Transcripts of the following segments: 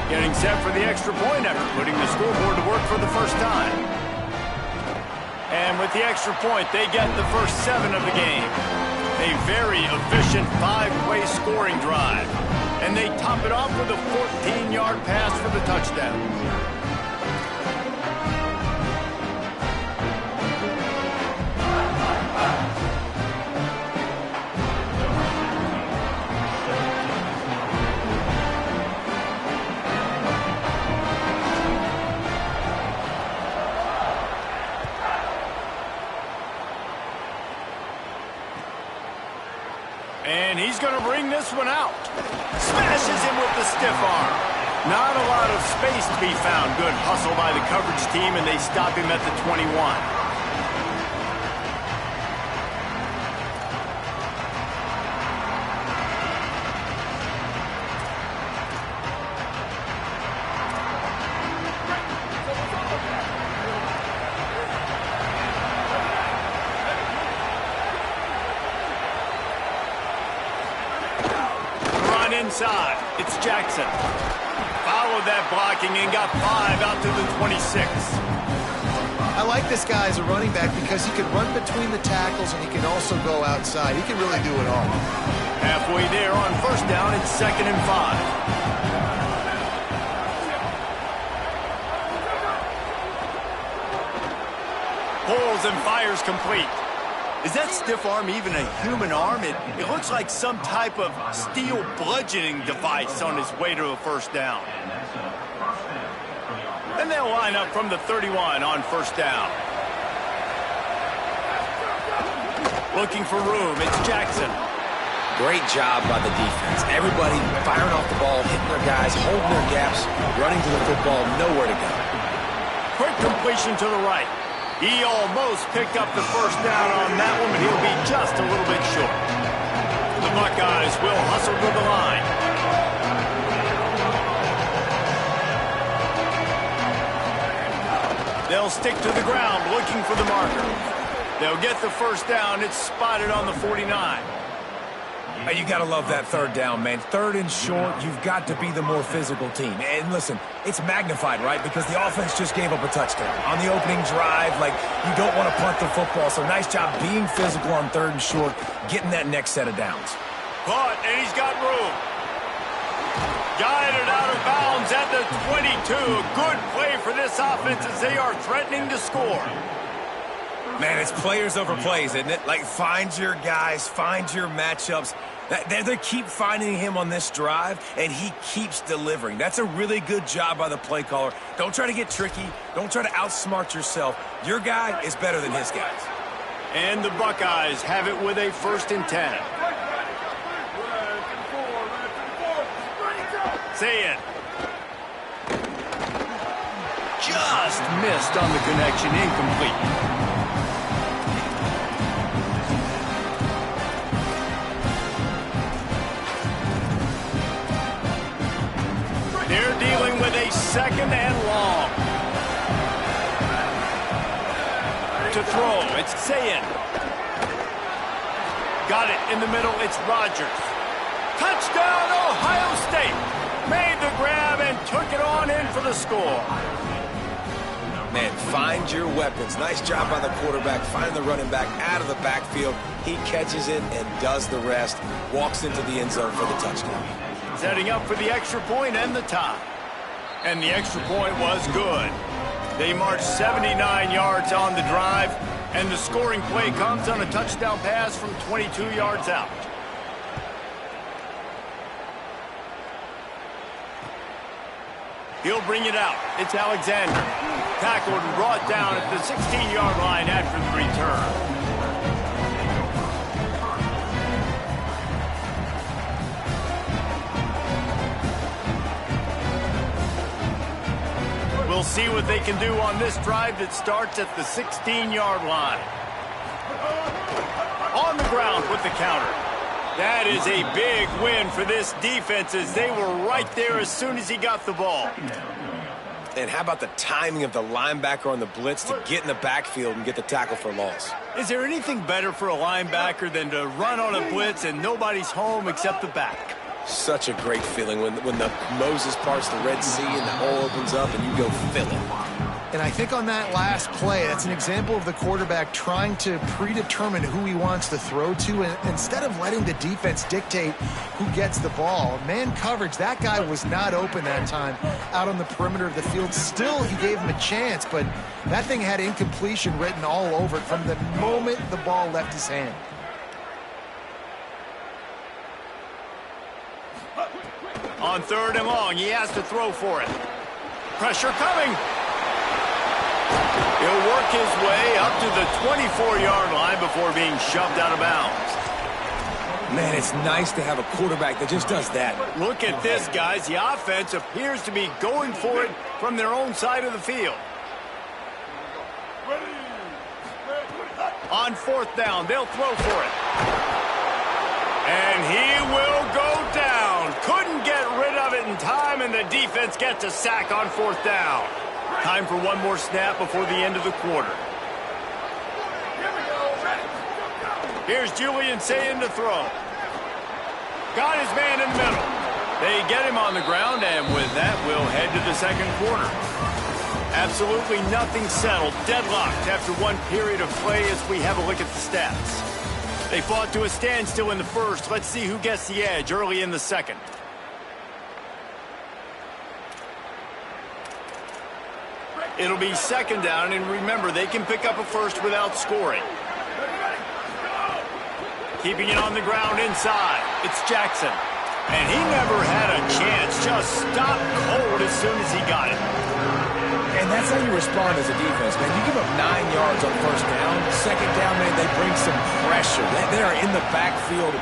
Getting set for the extra point after putting the scoreboard to work for the first time. And with the extra point, they get the first 7 of the game. A very efficient 5-way scoring drive. And they top it off with a 14-yard pass for the touchdown. And he's going to bring this one out. Smashes him with the stiff arm. Not a lot of space to be found. Good hustle by the coverage team, and they stop him at the 21. Inside, it's Jackson. Followed that blocking and got 5 out to the 26. I like this guy as a running back because he can run between the tackles and he can also go outside. He can really do it all. Halfway there on first down, it's 2nd and 5. Pulls and fires complete. Is that stiff arm even a human arm? It looks like some type of steel bludgeoning device on his way to a first down. And they'll line up from the 31 on first down. Looking for room, it's Jackson. Great job by the defense. Everybody firing off the ball, hitting their guys, holding their gaps, running to the football, nowhere to go. Quick completion to the right. He almost picked up the first down on that one, but he'll be just a little bit short. The Buckeyes will hustle to the line. They'll stick to the ground looking for the marker. They'll get the first down. It's spotted on the 49. You got to love that third down, man. 3rd and short, you've got to be the more physical team. And listen, it's magnified, right? Because the offense just gave up a touchdown. On the opening drive, like, you don't want to punt the football. So nice job being physical on 3rd and short, getting that next set of downs. Caught, and he's got room. Guided out of bounds at the 22. A good play for this offense as they are threatening to score. Man, it's players over plays, isn't it? Like, find your guys, find your matchups. They keep finding him on this drive, and he keeps delivering. That's a really good job by the play caller. Don't try to get tricky. Don't try to outsmart yourself. Your guy is better than his guys. And the Buckeyes have it with a 1st and 10. Say it. Just missed on the connection, incomplete. They're dealing with a 2nd and long. To throw, it's Sayin. Got it in the middle, it's Rogers. Touchdown, Ohio State. Made the grab and took it on in for the score. Man, find your weapons. Nice job by the quarterback, finding the running back out of the backfield. He catches it and does the rest. Walks into the end zone for the touchdown. Setting up for the extra point and the tie. And the extra point was good. They marched 79 yards on the drive, and the scoring play comes on a touchdown pass from 22 yards out. He'll bring it out. It's Alexander. Tackled and brought down at the 16-yard line after the return. We'll see what they can do on this drive that starts at the 16-yard line. On the ground with the counter. That is a big win for this defense as they were right there as soon as he got the ball. And how about the timing of the linebacker on the blitz to get in the backfield and get the tackle for loss? Is there anything better for a linebacker than to run on a blitz and nobody's home except the back? Such a great feeling when the Moses parts the Red Sea and the hole opens up and you go fill it. And I think on that last play, that's an example of the quarterback trying to predetermine who he wants to throw to, and instead of letting the defense dictate who gets the ball. Man coverage, that guy was not open that time out on the perimeter of the field. Still, he gave him a chance, but that thing had incompletion written all over it from the moment the ball left his hand. On 3rd and long, he has to throw for it. Pressure coming. He'll work his way up to the 24-yard line before being shoved out of bounds. Man, it's nice to have a quarterback that just does that. Look at this, guys. The offense appears to be going for it from their own side of the field. On 4th down, they'll throw for it. And he will go down. Couldn't get rid of it in time, and the defense gets a sack on 4th down. Time for one more snap before the end of the quarter. Here's Julian saying to throw. Got his man in the middle. They get him on the ground, and with that, we'll head to the second quarter. Absolutely nothing settled. Deadlocked after one period of play as we have a look at the stats. They fought to a standstill in the first. Let's see who gets the edge early in the second. It'll be 2nd down, and remember, they can pick up a first without scoring. Keeping it on the ground inside. It's Jackson. And he never had a chance. Just stopped cold as soon as he got it. And that's how you respond as a defense, man. You give up 9 yards on 1st down. 2nd down, man, they bring some pressure. They are in the backfield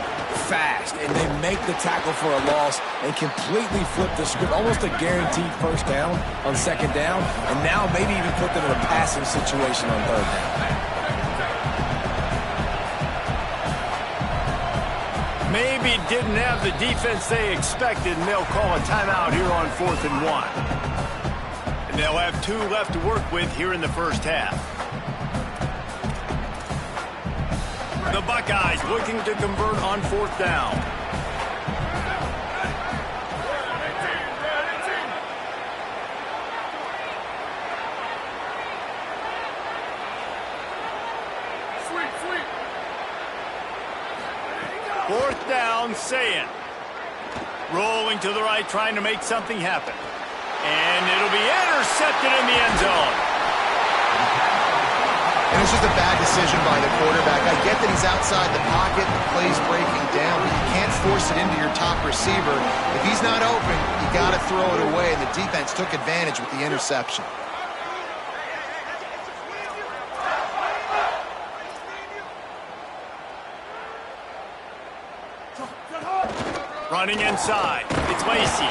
fast, and they make the tackle for a loss and completely flip the script. Almost a guaranteed 1st down on 2nd down, and now maybe even put them in a passing situation on 3rd down. Maybe didn't have the defense they expected, and they'll call a timeout here on 4th and 1. And they'll have 2 left to work with here in the first half. The Buckeyes looking to convert on 4th down. Fourth down, Sayin. Rolling to the right, trying to make something happen. And it'll be intercepted in the end zone. And it's just a bad decision by the quarterback. I get that he's outside the pocket, the play's breaking down, but you can't force it into your top receiver. If he's not open, you got to throw it away, and the defense took advantage with the interception. Running inside. It's Lacey.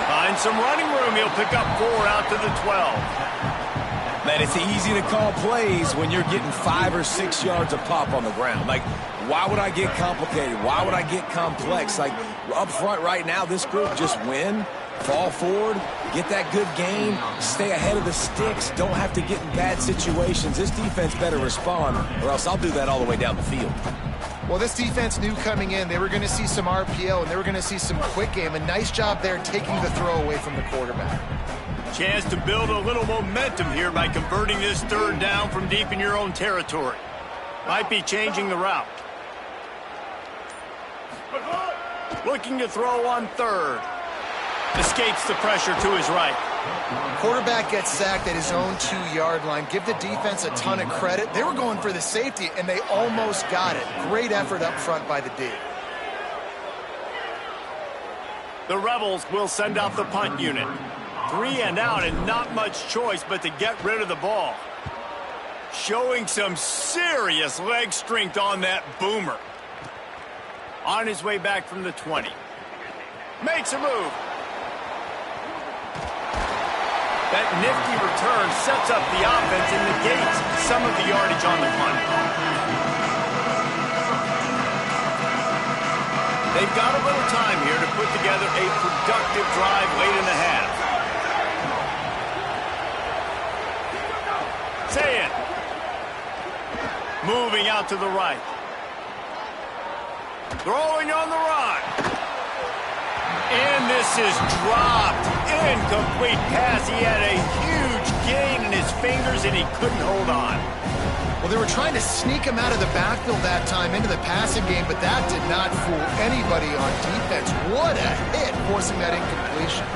Finds some running room. He'll pick up 4 out to the 12. Man, it's easy to call plays when you're getting 5 or 6 yards a pop on the ground. Like, why would I get complicated? Why would I get complex? Like, up front right now, this group just win, fall forward, get that good gain, stay ahead of the sticks, don't have to get in bad situations. This defense better respond, or else I'll do that all the way down the field. Well, this defense knew coming in they were going to see some RPO and they were going to see some quick game. A nice job there taking the throw away from the quarterback. Chance to build a little momentum here by converting this 3rd down from deep in your own territory. Might be changing the route. Looking to throw on 3rd. Escapes the pressure to his right. Quarterback gets sacked at his own 2-yard line. Give the defense a ton of credit. They were going for the safety, and they almost got it. Great effort up front by the D. The Rebels will send out the punt unit. 3 and out, and not much choice but to get rid of the ball. Showing some serious leg strength on that boomer. On his way back from the 20. Makes a move. That nifty return sets up the offense and negates some of the yardage on the punt. They've got a little time here to put together a productive drive late in the half. Say it. Moving out to the right. Throwing on the run. And this is dropped. Incomplete pass. He had a huge gain in his fingers, and he couldn't hold on. Well, they were trying to sneak him out of the backfield that time into the passing game, but that did not fool anybody on defense. What a hit, forcing that incompletion.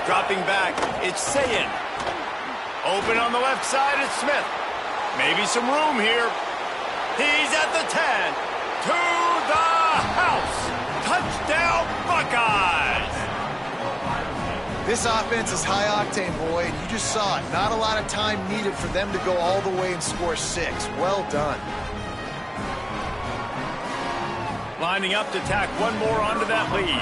Dropping back, it's Sayin. Open on the left side, it's Smith. Maybe some room here. He's at the 10. To the house. Touchdown, Buckeyes. This offense is high octane, boy, and you just saw it. Not a lot of time needed for them to go all the way and score 6. Well done. Lining up to tack one more onto that lead.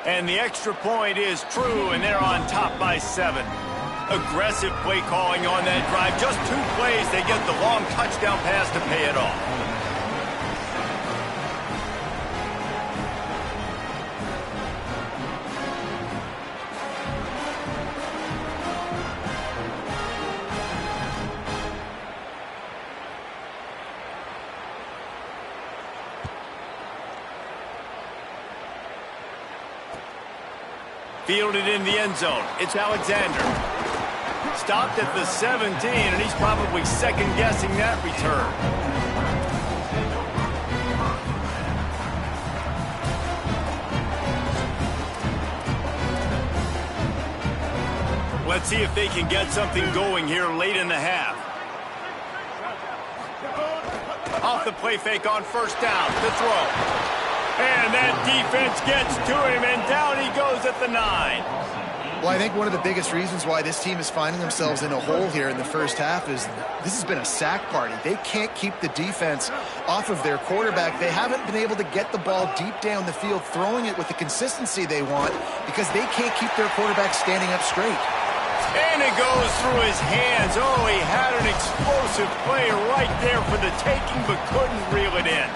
And the extra point is true, and they're on top by 7. Aggressive play calling on that drive. Just 2 plays, they get the long touchdown pass to pay it off. Fielded in the end zone. It's Alexander. Stopped at the 17, and he's probably second-guessing that return. Let's see if they can get something going here late in the half. Off the play fake on first down. The throw. And that defense gets to him, and down he goes at the 9. Well, I think one of the biggest reasons why this team is finding themselves in a hole here in the first half is this has been a sack party. They can't keep the defense off of their quarterback. They haven't been able to get the ball deep down the field, throwing it with the consistency they want because they can't keep their quarterback standing up straight. And it goes through his hands. Oh, he had an explosive play right there for the taking, but couldn't reel it in.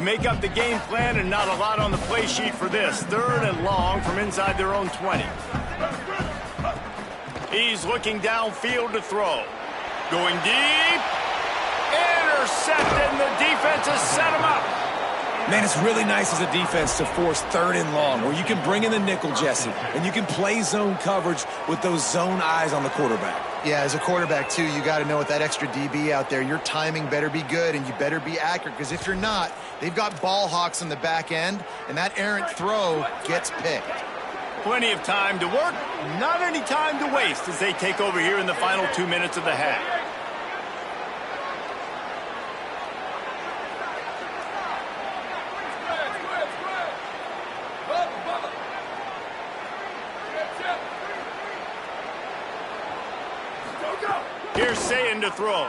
Make up the game plan and not a lot on the play sheet for this. 3rd and long from inside their own 20. He's looking downfield to throw. Going deep. Intercepted, and the defense has set him up. Man, it's really nice as a defense to force 3rd and long, where you can bring in the nickel, Jesse, and you can play zone coverage with those zone eyes on the quarterback. Yeah, as a quarterback, too, you got to know with that extra DB out there, your timing better be good and you better be accurate, because if you're not, they've got ball hawks on the back end, and that errant throw gets picked. Plenty of time to work, not any time to waste as they take over here in the final 2 minutes of the half. Here's Sayin to throw.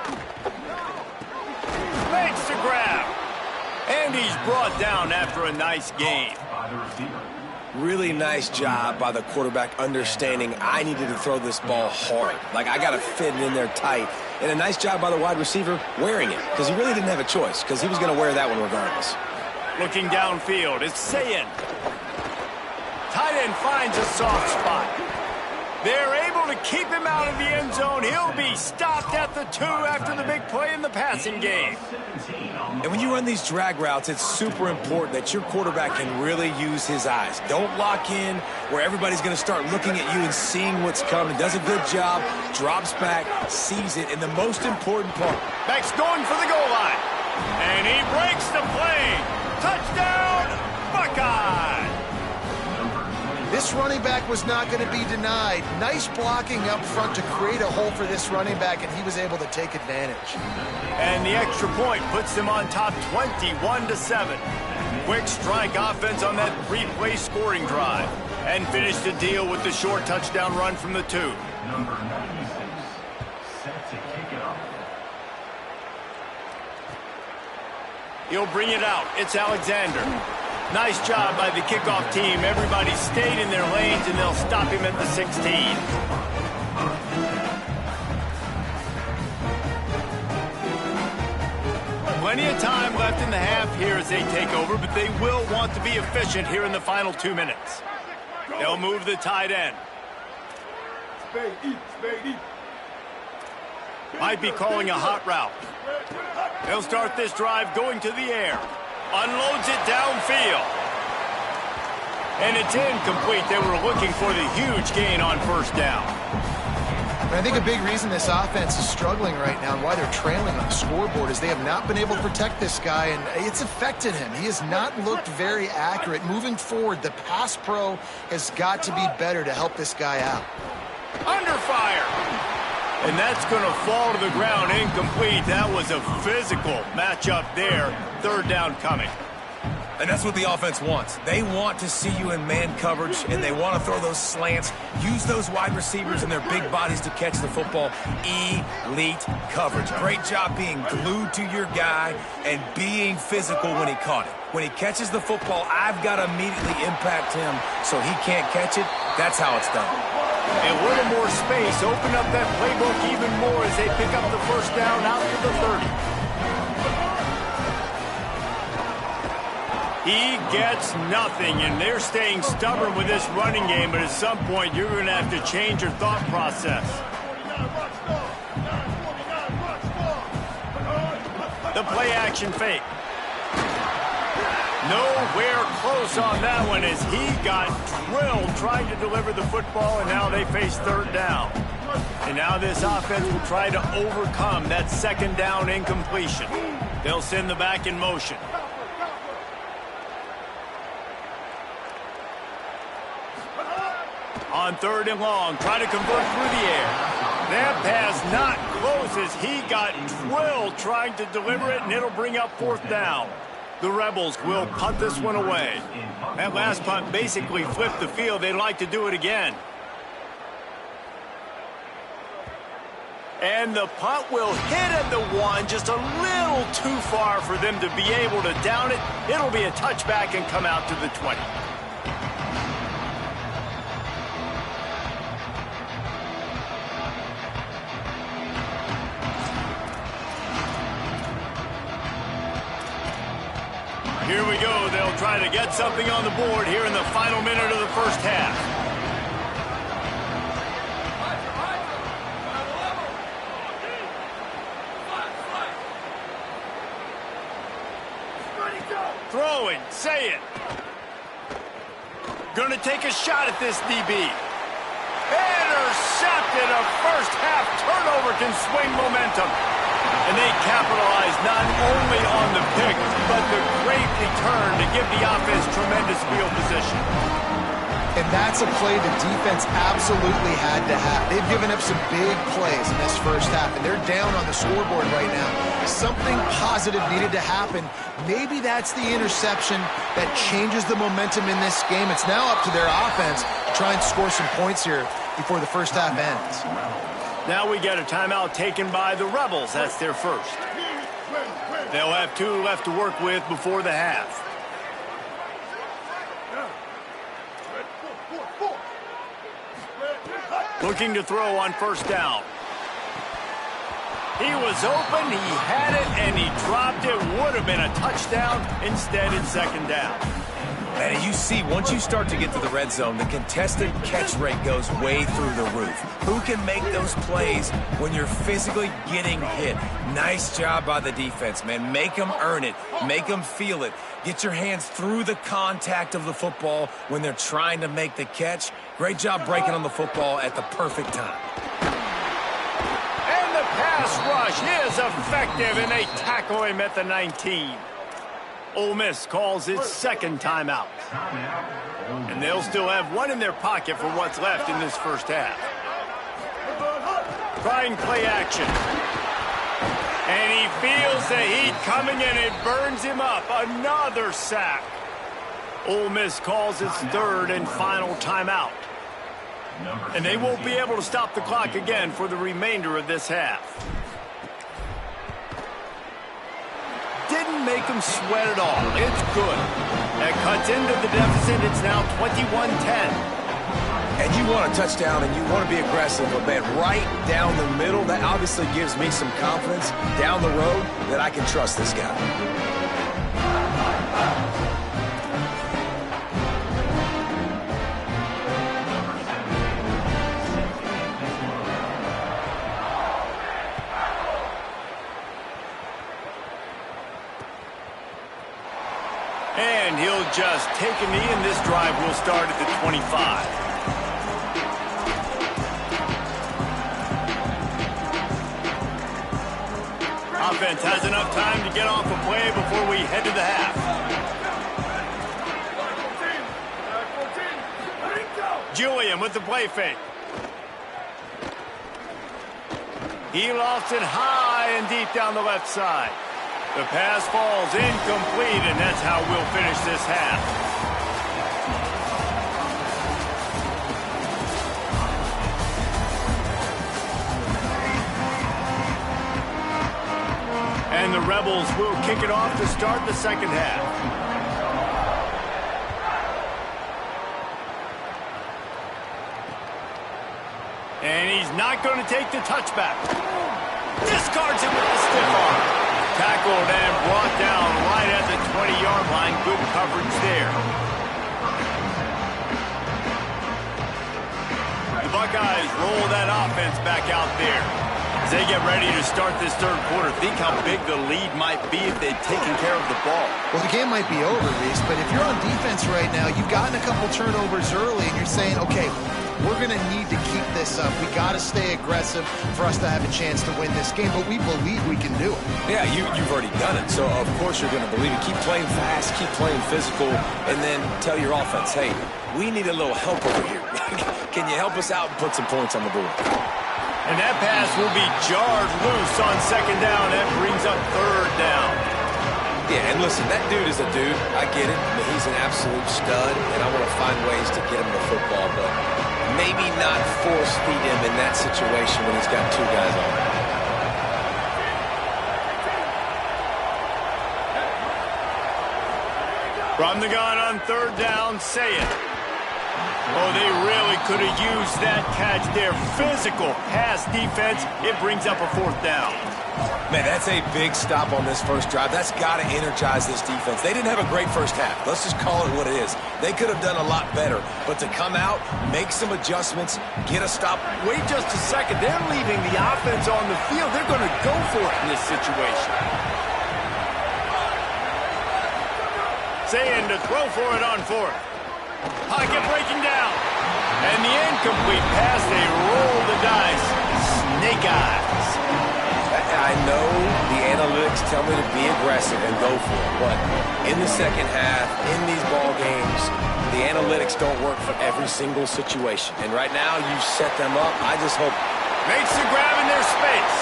Makes the grab. And he's brought down after a nice gain. Really nice job by the quarterback understanding I needed to throw this ball hard. Like, I got to fit it in there tight. And a nice job by the wide receiver wearing it, because he really didn't have a choice, because he was going to wear that one regardless. Looking downfield, it's Sayin. Tight end finds a soft spot. They're able to keep him out of the end zone. He'll be stopped at the 2 after the big play in the passing game. And when you run these drag routes, it's super important that your quarterback can really use his eyes. Don't lock in where everybody's going to start looking at you and seeing what's coming. Does a good job, drops back, sees it, and the most important part. Back's going for the goal line. And he breaks the play. Touchdown, Buckeyes. This running back was not going to be denied. Nice blocking up front to create a hole for this running back, and he was able to take advantage. And the extra point puts them on top 21-7. Quick strike offense on that 3-play scoring drive. And finished the deal with the short touchdown run from the 2. Number 96, set to kick it off. He'll bring it out. It's Alexander. Nice job by the kickoff team. Everybody stayed in their lanes, and they'll stop him at the 16. Plenty of time left in the half here as they take over, but they will want to be efficient here in the final 2 minutes. They'll move the tight end. Might be calling a hot route. They'll start this drive going to the air. Unloads it downfield. And it's incomplete. They were looking for the huge gain on first down. I think a big reason this offense is struggling right now and why they're trailing on the scoreboard is they have not been able to protect this guy, and it's affected him. He has not looked very accurate. Moving forward, the pass pro has got to be better to help this guy out. Under fire. And that's going to fall to the ground incomplete. That was a physical matchup there. Third down coming. And that's what the offense wants. They want to see you in man coverage, and they want to throw those slants, use those wide receivers and their big bodies to catch the football. Elite coverage. Great job being glued to your guy and being physical when he caught it. When he catches the football, I've got to immediately impact him so he can't catch it. That's how it's done. A little more space. Open up that playbook even more as they pick up the first down out to the 30. He gets nothing, and they're staying stubborn with this running game, but at some point you're going to have to change your thought process. The play-action fake. Nowhere close on that one as he got drilled trying to deliver the football, and now they face third down. And now this offense will try to overcome that second down incompletion. They'll send the back in motion. On third and long, try to convert through the air. That pass not close as he got drilled trying to deliver it, and it'll bring up fourth down. The Rebels will punt this one away. That last punt basically flipped the field. They'd like to do it again. And the punt will hit at the 1, just a little too far for them to be able to down it. It'll be a touchback and come out to the 20. Here we go. They'll try to get something on the board here in the final minute of the first half. Throwing, say it. Gonna take a shot at this DB. Intercepted. A first half turnover can swing momentum. And they capitalize not only on the pick, but the great return to give the offense tremendous field position. And that's a play the defense absolutely had to have. They've given up some big plays in this first half, and they're down on the scoreboard right now. Something positive needed to happen. Maybe that's the interception that changes the momentum in this game. It's now up to their offense to try and score some points here before the first half ends. Now we get a timeout taken by the Rebels. That's their first. They'll have 2 left to work with before the half. Looking to throw on first down. He was open, he had it, and he dropped it. Would have been a touchdown. Instead, it's second down. And you see, once you start to get to the red zone, the contested catch rate goes way through the roof. Who can make those plays when you're physically getting hit? Nice job by the defense, man. Make them earn it. Make them feel it. Get your hands through the contact of the football when they're trying to make the catch. Great job breaking on the football at the perfect time. And the pass rush is effective, and they tackle him at the 19. Ole Miss calls its second timeout. And they'll still have 1 in their pocket for what's left in this first half. Trying play action. And he feels the heat coming and it burns him up. Another sack. Ole Miss calls its third and final timeout. And they won't be able to stop the clock again for the remainder of this half. Didn't make them sweat at all. It's good. That cuts into the deficit. It's now 21-10. And you want a touchdown and you want to be aggressive, but man, right down the middle, that obviously gives me some confidence down the road that I can trust this guy. And he'll just take a knee, and this drive will start at the 25. Offense has enough time to get off a play before we head to the half. Julian with the play fake. He lofts it high and deep down the left side. The pass falls incomplete, and that's how we'll finish this half. And the Rebels will kick it off to start the second half. And he's not going to take the touchback. Discards it with the stiff arm. Tackled and brought down right at the 20-yard line. Good coverage there. The Buckeyes roll that offense back out there. As they get ready to start this third quarter, think how big the lead might be if they'd taken care of the ball. Well, the game might be over, Reese, but if you're on defense right now, you've gotten a couple turnovers early, and you're saying, okay, we're going to need to keep this up. We got to stay aggressive for us to have a chance to win this game, but we believe we can do it. Yeah, you've already done it, so of course you're going to believe it. Keep playing fast, keep playing physical, and then tell your offense, hey, we need a little help over here. Can you help us out and put some points on the board? And that pass will be jarred loose on second down. That brings up third down. Yeah, and listen, that dude is a dude. I get it. I mean, he's an absolute stud, and I want to find ways to get him the football, but maybe not force feed him in that situation when he's got two guys on him. From the gun on third down, say it. Oh, they really could have used that catch there. Physical pass defense. It brings up a fourth down. Man, that's a big stop on this first drive. That's got to energize this defense. They didn't have a great first half. Let's just call it what it is. They could have done a lot better. But to come out, make some adjustments, get a stop. Wait just a second. They're leaving the offense on the field. They're going to go for it in this situation. Saying to throw for it on fourth. Pocket breaking down. And the incomplete pass, they roll the dice. Snake eyes. I know the analytics tell me to be aggressive and go for it, but in the second half, in these ball games, the analytics don't work for every single situation. And right now, you set them up. I just hope. Makes the grab in their space.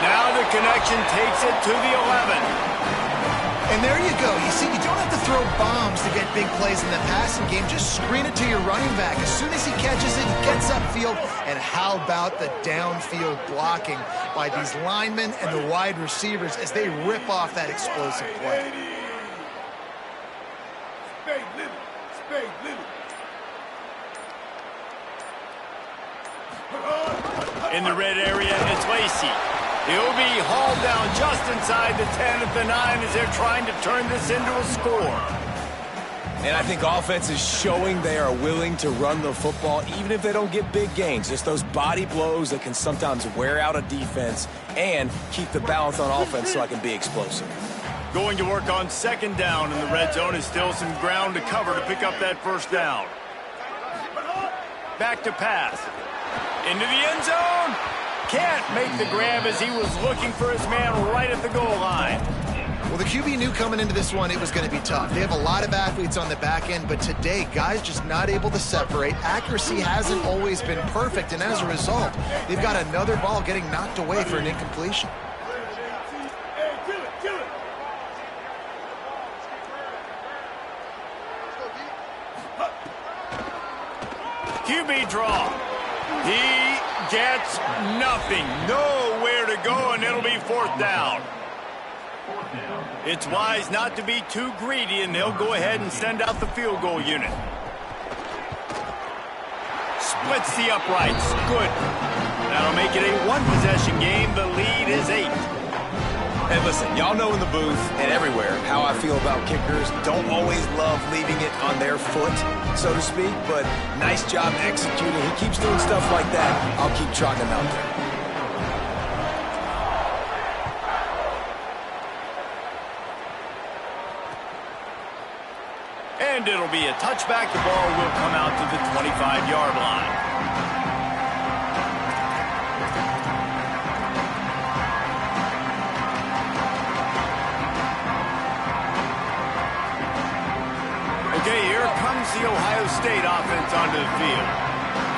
Now the connection takes it to the 11. And there you go. You see, you don't have to throw bombs to get big plays in the passing game. Just screen it to your running back. As soon as he catches it, he gets upfield. And how about the downfield blocking by these linemen and the wide receivers as they rip off that explosive play. In the red area, it's Lacey. He'll be hauled down just inside the 10 at the 9 as they're trying to turn this into a score. And I think offense is showing they are willing to run the football, even if they don't get big gains. Just those body blows that can sometimes wear out a defense and keep the balance on offense so I can be explosive. Going to work on second down in the red zone is still some ground to cover to pick up that first down. Back to pass. Into the end zone. Can't make the grab as he was looking for his man right at the goal line. Well, the QB knew coming into this one it was going to be tough. They have a lot of athletes on the back end, but today, guys just not able to separate. Accuracy hasn't always been perfect, and as a result, they've got another ball getting knocked away for an incompletion. QB draw. He gets nothing. Nowhere to go, and it'll be 4th down. It's wise not to be too greedy, and they'll go ahead and send out the field goal unit. Splits the uprights. Good. That'll make it a one-possession game. The lead is 8. And listen, y'all know in the booth and everywhere how I feel about kickers. Don't always love leaving it on their foot, so to speak, but nice job executing. He keeps doing stuff like that. I'll keep trotting him out there. And it'll be a touchback. The ball will come out to the 25-yard line. Okay, here comes the Ohio State offense onto the field.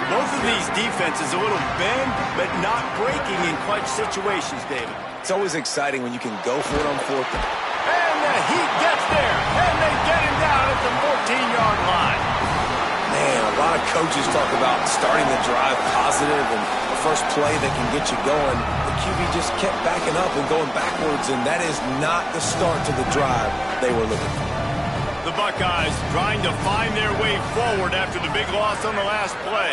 Both of these defenses a little bend, but not breaking in clutch situations, David. It's always exciting when you can go for it on 4th down. And the Heat gets there, and they get him down at the 14-yard line. Man, a lot of coaches talk about starting the drive positive and the first play that can get you going. The QB just kept backing up and going backwards, and that is not the start to the drive they were looking for. The Buckeyes trying to find their way forward after the big loss on the last play.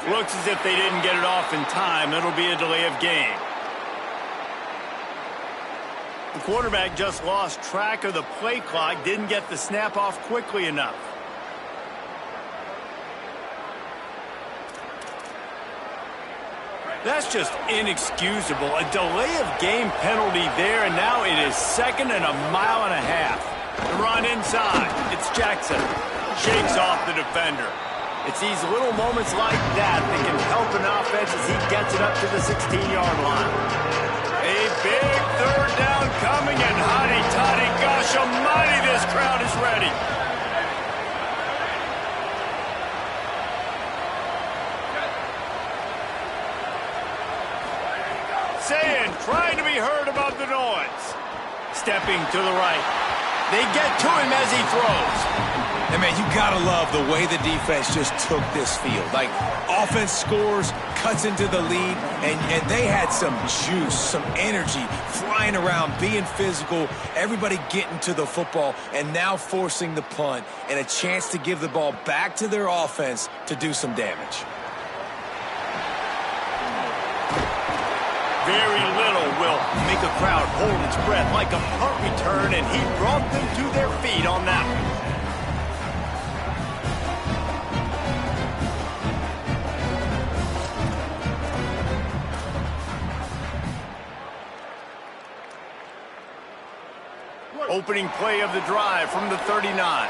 Looks as if they didn't get it off in time. It'll be a delay of game. The quarterback just lost track of the play clock, didn't get the snap off quickly enough. That's just inexcusable. A delay of game penalty there, and now it is 2nd and a mile and a half. The run inside. It's Jackson. Shakes off the defender. It's these little moments like that that can help an offense as he gets it up to the 16-yard line. A big 3rd down coming, and hotty-toddy, gosh almighty, this crowd is ready. Saying, trying to be heard above the noise. Stepping to the right. They get to him as he throws. And, man, you got to love the way the defense just took this field. Like, offense scores, cuts into the lead, and they had some juice, some energy, flying around, being physical, everybody getting to the football, and now forcing the punt and a chance to give the ball back to their offense to do some damage. Very little will make a crowd hold its breath like a punt return, and he brought them to their feet on that one. Opening play of the drive from the 39.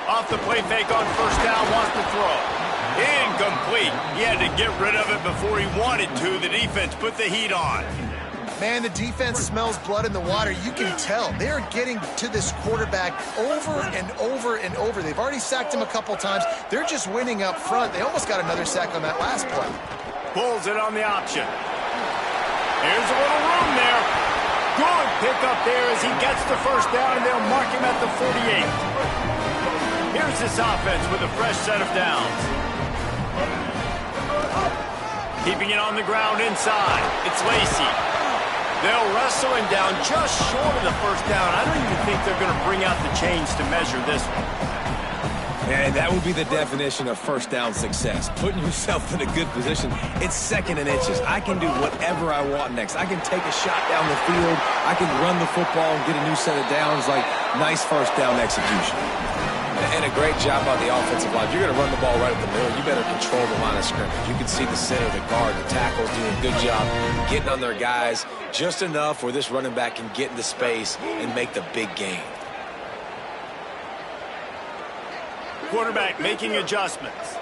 Off the play fake on 1st down, wants to throw. Incomplete. He had to get rid of it before he wanted to. The defense put the heat on. Man, the defense smells blood in the water. You can tell. They are getting to this quarterback over and over and over. They've already sacked him a couple times. They're just winning up front. They almost got another sack on that last play. Pulls it on the option. There's a little room there. Good pickup there as he gets the 1st down, and they'll mark him at the 48. Here's this offense with a fresh set of downs. Keeping it on the ground inside. It's Lacy. They'll wrestle him down just short of the 1st down. I don't even think they're going to bring out the chains to measure this one. And that would be the definition of 1st down success. Putting yourself in a good position. It's 2nd and inches. I can do whatever I want next. I can take a shot down the field. I can run the football and get a new set of downs. Like, nice 1st down execution. And a great job by the offensive line. You're going to run the ball right at the middle. You better control the line of scrimmage. You can see the center, the guard, the tackles doing a good job getting on their guys just enough where this running back can get into space and make the big game. Quarterback making adjustments.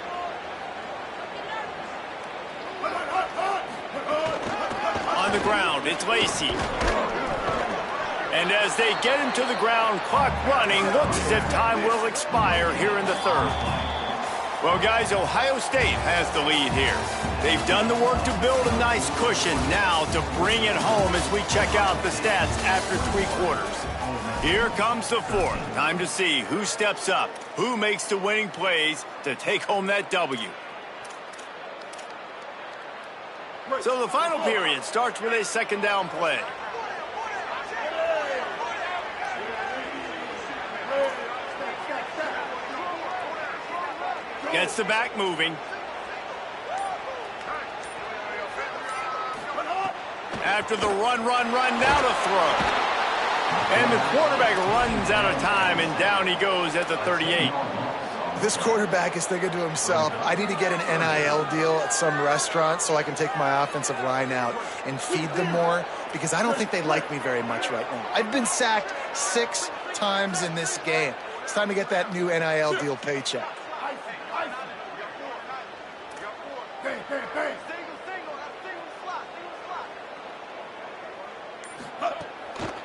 On the ground, it's Lacy. And as they get him to the ground, clock running, looks as if time will expire here in the 3rd. Well, guys, Ohio State has the lead here. They've done the work to build a nice cushion. Now to bring it home as we check out the stats after 3 quarters. Here comes the fourth. Time to see who steps up, who makes the winning plays to take home that W. So the final period starts with a second down play. Gets the back moving. After the run, now to throw. And the quarterback runs out of time, and down he goes at the 38. This quarterback is thinking to himself, I need to get an NIL deal at some restaurant so I can take my offensive line out and feed them more, because I don't think they like me very much right now. I've been sacked 6 times in this game. It's time to get that new NIL deal paycheck.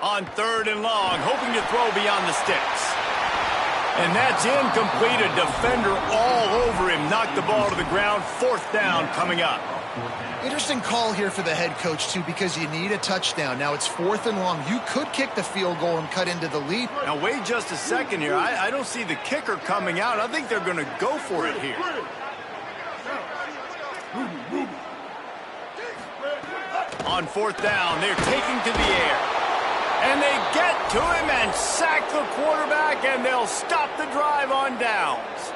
On 3rd and long, hoping to throw beyond the sticks. And that's incomplete. A defender all over him. Knocked the ball to the ground. 4th down coming up. Interesting call here for the head coach, too, because you need a touchdown. Now it's 4th and long. You could kick the field goal and cut into the lead. Now, wait just a second here. I don't see the kicker coming out. I think they're going to go for it here. On 4th down, they're taking to the air. And they get to him and sack the quarterback, and they'll stop the drive on downs.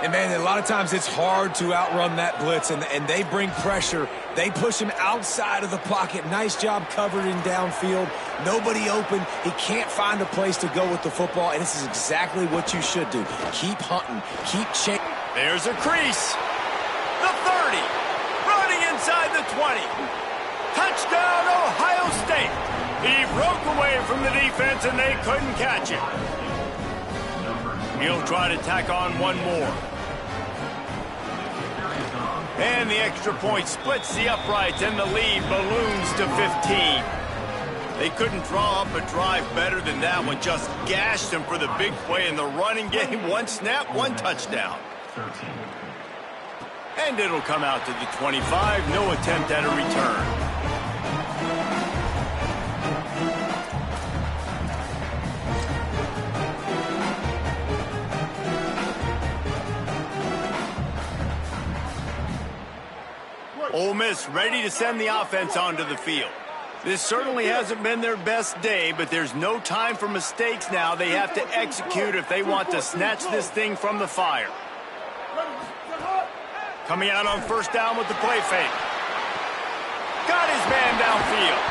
And, man, a lot of times it's hard to outrun that blitz, and they bring pressure. They push him outside of the pocket. Nice job covering downfield. Nobody open. He can't find a place to go with the football, and this is exactly what you should do. Keep hunting. Keep chasing. There's a crease. The 30. Running inside the 20. Touchdown, Ohio State. He broke away from the defense, and they couldn't catch him. He'll try to tack on one more. And the extra point splits the uprights, and the lead balloons to 15. They couldn't draw up a drive better than that one. Just gashed them for the big play in the running game. 1 snap, 1 touchdown. And it'll come out to the 25. No attempt at a return. Ole Miss ready to send the offense onto the field. This certainly hasn't been their best day, but there's no time for mistakes now. They have to execute if they want to snatch this thing from the fire. Coming out on 1st down with the play fake. Got his man downfield.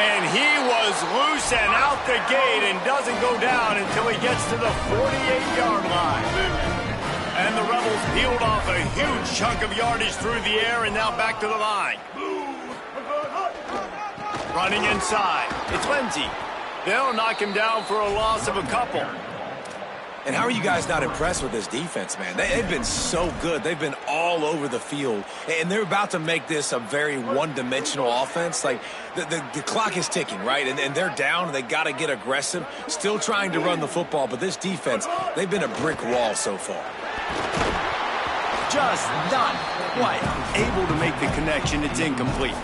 And he was loose and out the gate and doesn't go down until he gets to the 48-yard line. And the Rebels peeled off a huge chunk of yardage through the air and now back to the line. Running inside. It's Lindsey. They'll knock him down for a loss of a couple. And how are you guys not impressed with this defense, man? They've been so good. They've been all over the field. And they're about to make this a very one-dimensional offense. Like, the clock is ticking, right? And they're down. They got to get aggressive. Still trying to run the football. But this defense, they've been a brick wall so far. Just not quite able to make the connection. It's incomplete.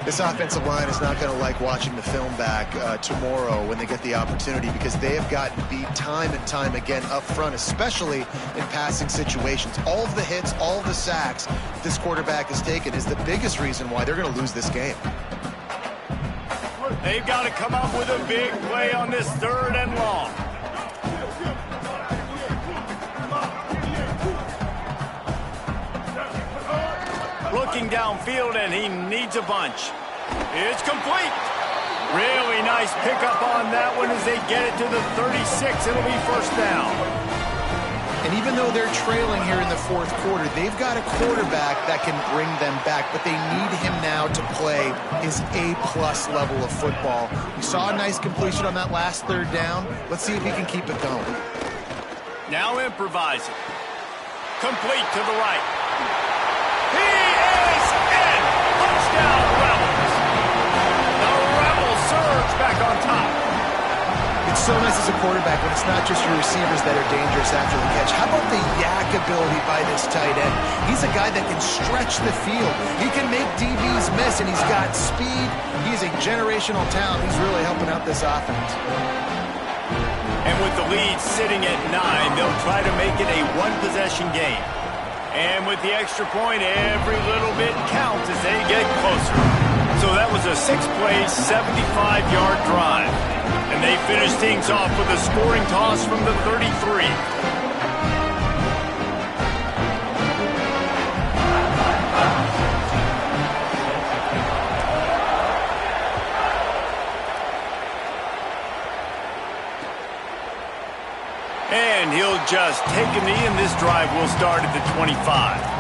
This offensive line is not going to like watching the film back tomorrow when they get the opportunity, because they have gotten beat time and time again up front, especially in passing situations. All of the hits, all of the sacks this quarterback has taken is the biggest reason why they're going to lose this game. They've got to come up with a big play on this 3rd and long. Looking downfield, and he needs a bunch. It's complete. Really nice pickup on that one as they get it to the 36. It'll be 1st down. And even though they're trailing here in the 4th quarter, they've got a quarterback that can bring them back, but they need him now to play his A-plus level of football. We saw a nice completion on that last 3rd down. Let's see if he can keep it going. Now improvising. Complete to the right. He is in! Touchdown, Rebels! The Rebels surge back on top. It's so nice as a quarterback when it's not just your receivers that are dangerous after the catch. How about the yak ability by this tight end? He's a guy that can stretch the field. He can make DBs miss, and he's got speed. He's a generational talent. He's really helping out this offense. And with the lead sitting at 9, they'll try to make it a one-possession game. And with the extra point, every little bit counts as they get closer. So that was a 6-play, 75-yard drive. And they finished things off with a scoring toss from the 33. And he'll just take a knee, and this drive will start at the 25.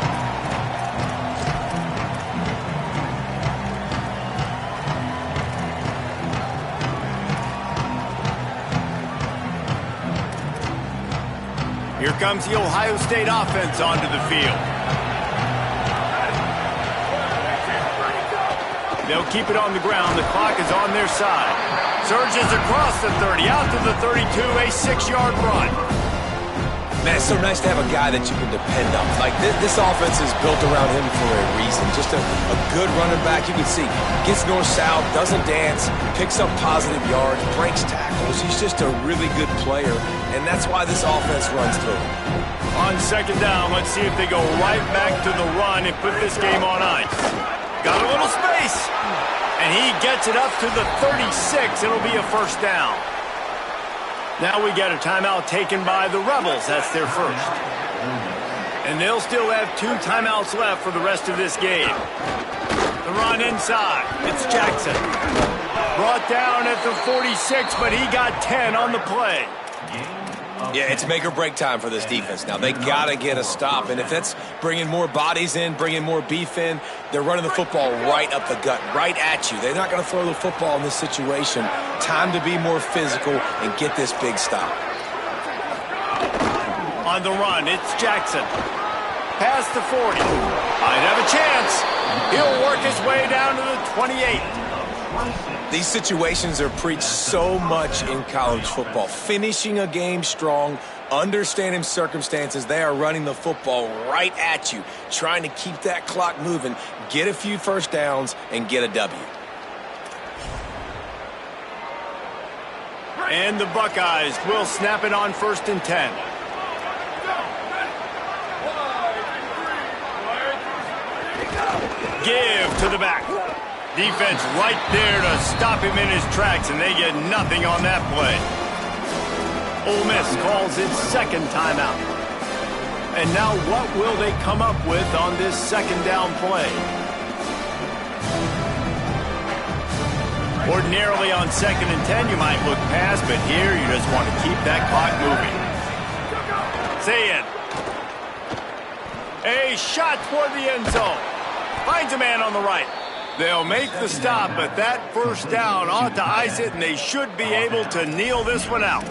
Here comes the Ohio State offense onto the field. They'll keep it on the ground. The clock is on their side. Surges across the 30, out to the 32, a 6-yard run. Man, it's so nice to have a guy that you can depend on. Like, this offense is built around him for a reason. Just a good running back. You can see, gets north-south, doesn't dance, picks up positive yards, breaks tackles. He's just a really good player, and that's why this offense runs through him. On second down, let's see if they go right back to the run and put this game on ice. Got a little space, and he gets it up to the 36. It'll be a first down. Now we got a timeout taken by the Rebels. That's their first. And they'll still have 2 timeouts left for the rest of this game. The run inside. It's Jackson. Brought down at the 46, but he got 10 on the play. Yeah, it's make or break time for this defense now. They got to get a stop, and if that's bringing more bodies in, bringing more beef in, they're running the football right up the gut, right at you. They're not going to throw the football in this situation. Time to be more physical and get this big stop. On the run, it's Jackson. Past the 40. Might have a chance. He'll work his way down to the 28. These situations are preached so much in college football. Finishing a game strong, understanding circumstances. They are running the football right at you, trying to keep that clock moving, get a few first downs, and get a W. And the Buckeyes will snap it on 1st and 10. Give to the back. Defense right there to stop him in his tracks, and they get nothing on that play. Ole Miss calls its second timeout. And now what will they come up with on this second down play? Ordinarily on 2nd and 10, you might look past, but here you just want to keep that clock moving. Say it. A shot toward the end zone. Finds a man on the right. They'll make the stop, but that first down ought to ice it, and they should be able to kneel this one out.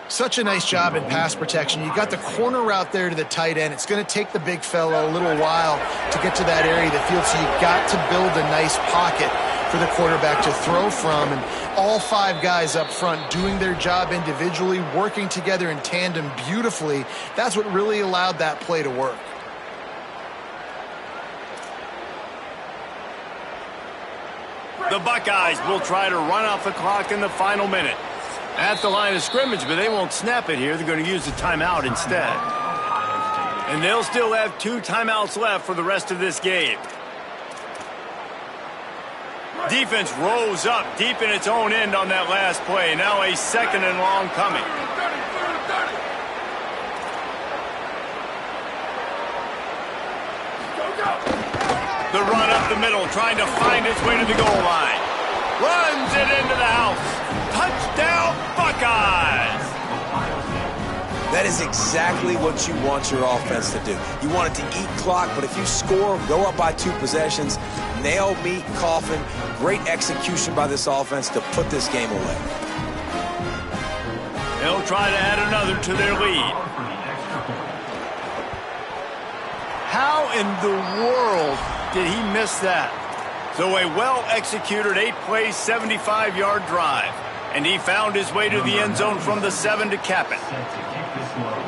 Such a nice job in pass protection. You got the corner route there to the tight end. It's going to take the big fella a little while to get to that area of the field, so you've got to build a nice pocket for the quarterback to throw from. And all 5 guys up front doing their job individually, working together in tandem beautifully. That's what really allowed that play to work. The Buckeyes will try to run off the clock in the final minute. At the line of scrimmage, but they won't snap it here. They're going to use the timeout instead. And they'll still have 2 timeouts left for the rest of this game. Defense rose up deep in its own end on that last play. Now a 2nd and long coming. The run up the middle, trying to find its way to the goal line. Runs it into the house. Touchdown, Buckeyes! That is exactly what you want your offense to do. You want it to eat clock, but if you score, go up by 2 possessions, nail, meet, coffin, great execution by this offense to put this game away. They'll try to add another to their lead. How in the world did he miss that? So a well-executed 8-play, 75-yard drive. And he found his way to the end zone from the 7 to cap it. Set to kick this one.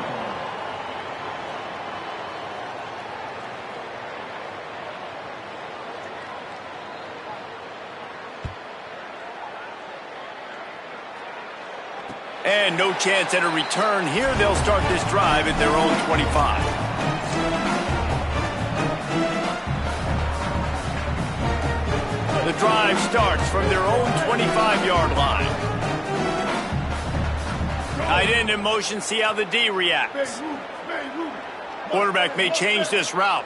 And no chance at a return here. They'll start this drive at their own 25. The drive starts from their own 25-yard line. Tight end in motion, see how the D reacts. Quarterback may change this route.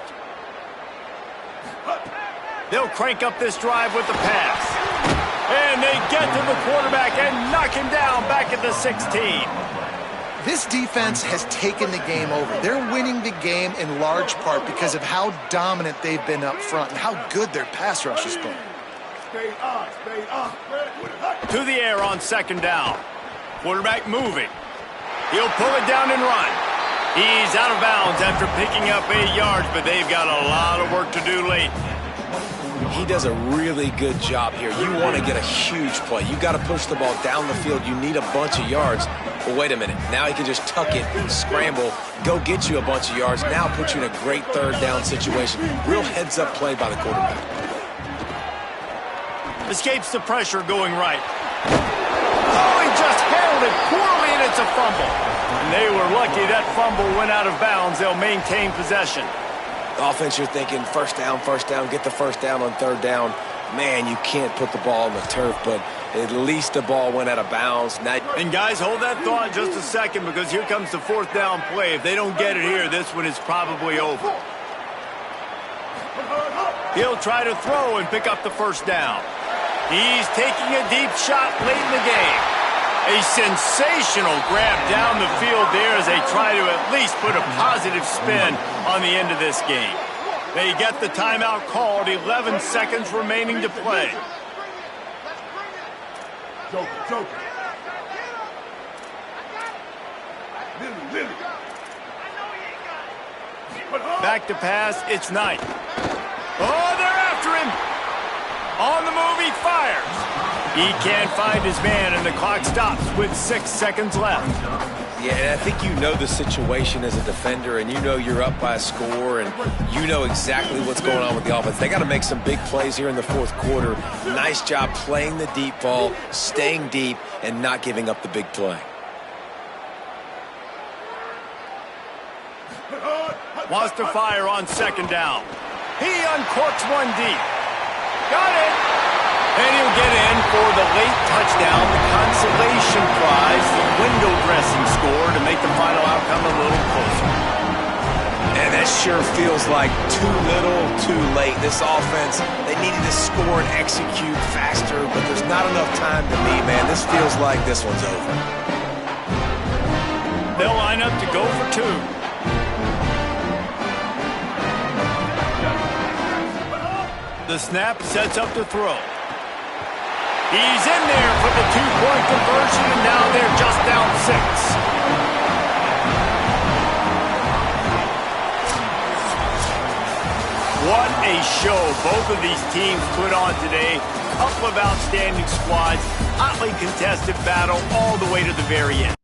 They'll crank up this drive with the pass. And they get to the quarterback and knock him down back at the 16. This defense has taken the game over. They're winning the game in large part because of how dominant they've been up front and how good their pass rush has been. To the air on second down. Quarterback moving. He'll pull it down and run. He's out of bounds after picking up 8 yards, but they've got a lot of work to do late. He does a really good job here. You want to get a huge play. You got to push the ball down the field. You need a bunch of yards. But wait a minute. Now he can just tuck it, scramble, go get you a bunch of yards. Now put you in a great third down situation. Real heads-up play by the quarterback. Escapes the pressure going right. Oh, he just handled it poorly, and it's a fumble. And they were lucky that fumble went out of bounds. They'll maintain possession. Offense, you're thinking first down, get the first down on third down. Man, you can't put the ball on the turf, but at least the ball went out of bounds. Now, and guys, hold that thought just a second, because here comes the fourth down play. If they don't get it here, this one is probably over. He'll try to throw and pick up the first down. He's taking a deep shot late in the game. A sensational grab down the field there as they try to at least put a positive spin on the end of this game. They get the timeout called, 11 seconds remaining to play. Back to pass, it's Knight. Oh, they're after him. On the move, he fires. He can't find his man, and the clock stops with 6 seconds left. Yeah, and I think you know the situation as a defender, and you know you're up by a score, and you know exactly what's going on with the offense. They got to make some big plays here in the fourth quarter. Nice job playing the deep ball, staying deep, and not giving up the big play. Wants to fire on second down. He uncorks one deep. Got it. And he'll get in for the late touchdown, the consolation prize, the window dressing score to make the final outcome a little closer. And that sure feels like too little, too late. This offense, they needed to score and execute faster, but there's not enough time to me, man. This feels like this one's over. They'll line up to go for 2. The snap sets up to throw. He's in there for the 2-point conversion, and now they're just down 6. What a show both of these teams put on today. Couple of outstanding squads, hotly contested battle all the way to the very end.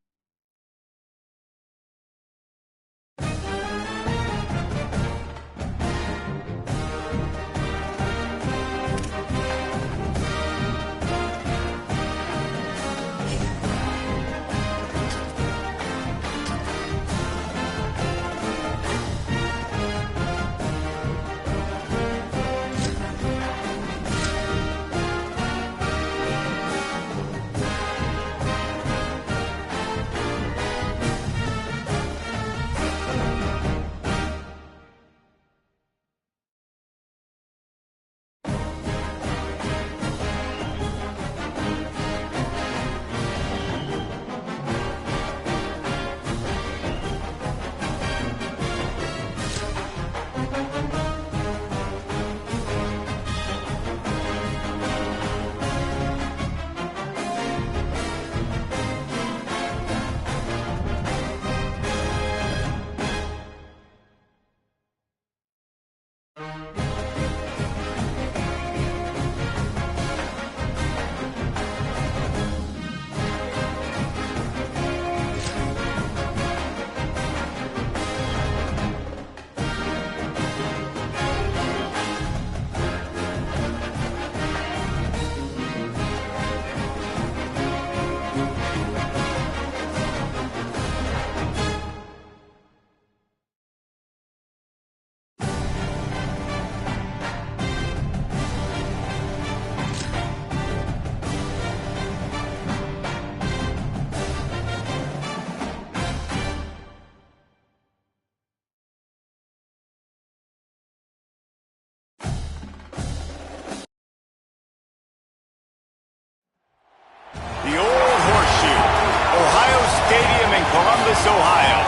Stadium in Columbus, Ohio.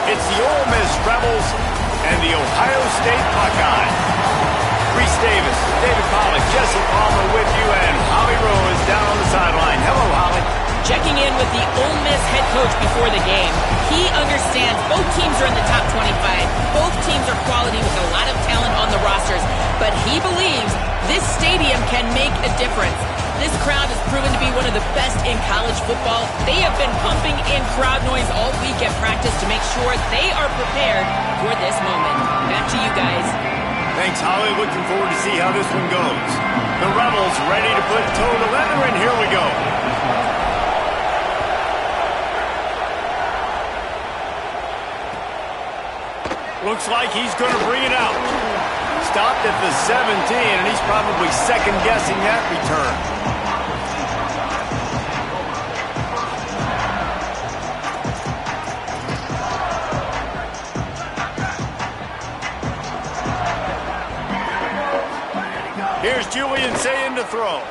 It's the Ole Miss Rebels and the Ohio State Buckeyes. Reese Davis, David Pollack, Jesse Palmer with you, and Holly Rowe is down on the sideline. Hello, Holly. Checking in with the Ole Miss head coach before the game. He understands both teams are in the top 25. Both teams are quality with a lot of talent on the rosters. But he believes this stadium can make a difference. This crowd has proven to be one of the best in college football. They have been pumping in crowd noise all week at practice to make sure they are prepared for this moment. Back to you guys. Thanks, Holly. Looking forward to see how this one goes. The Rebels ready to put toe to leather, and here we go. Looks like he's going to bring it out. Stopped at the 17, and he's probably second-guessing that return. Here's Julian saying to throw.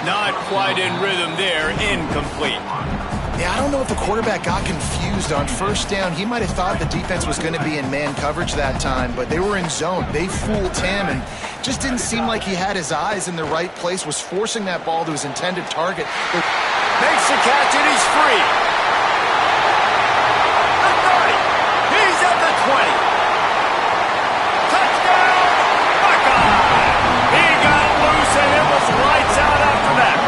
Not quite in rhythm there, incomplete. Yeah, I don't know if the quarterback got confused on first down. He might have thought the defense was going to be in man coverage that time, but they were in zone. They fooled him and just didn't seem like he had his eyes in the right place, was forcing that ball to his intended target. Makes the catch and he's free. The 30. He's at the 20. Touchdown, Buckeye. He got loose and it was lights out after that.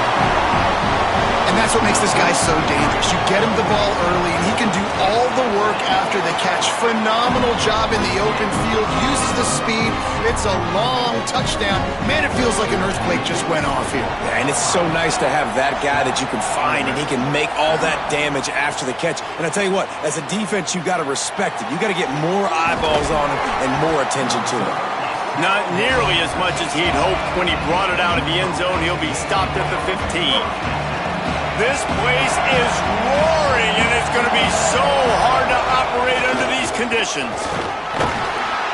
And that's what makes this guy so dangerous. You get him the ball early, and he can do all the work after the catch. Phenomenal job in the open field. Uses the speed. It's a long touchdown. Man, it feels like an earthquake just went off here. Yeah, and it's so nice to have that guy that you can find, and he can make all that damage after the catch. And I tell you what, as a defense, you got to respect it. You got to get more eyeballs on him and more attention to him. Not nearly as much as he'd hoped when he brought it out of the end zone. He'll be stopped at the 15. This place is roaring, and it's going to be so hard to operate under these conditions.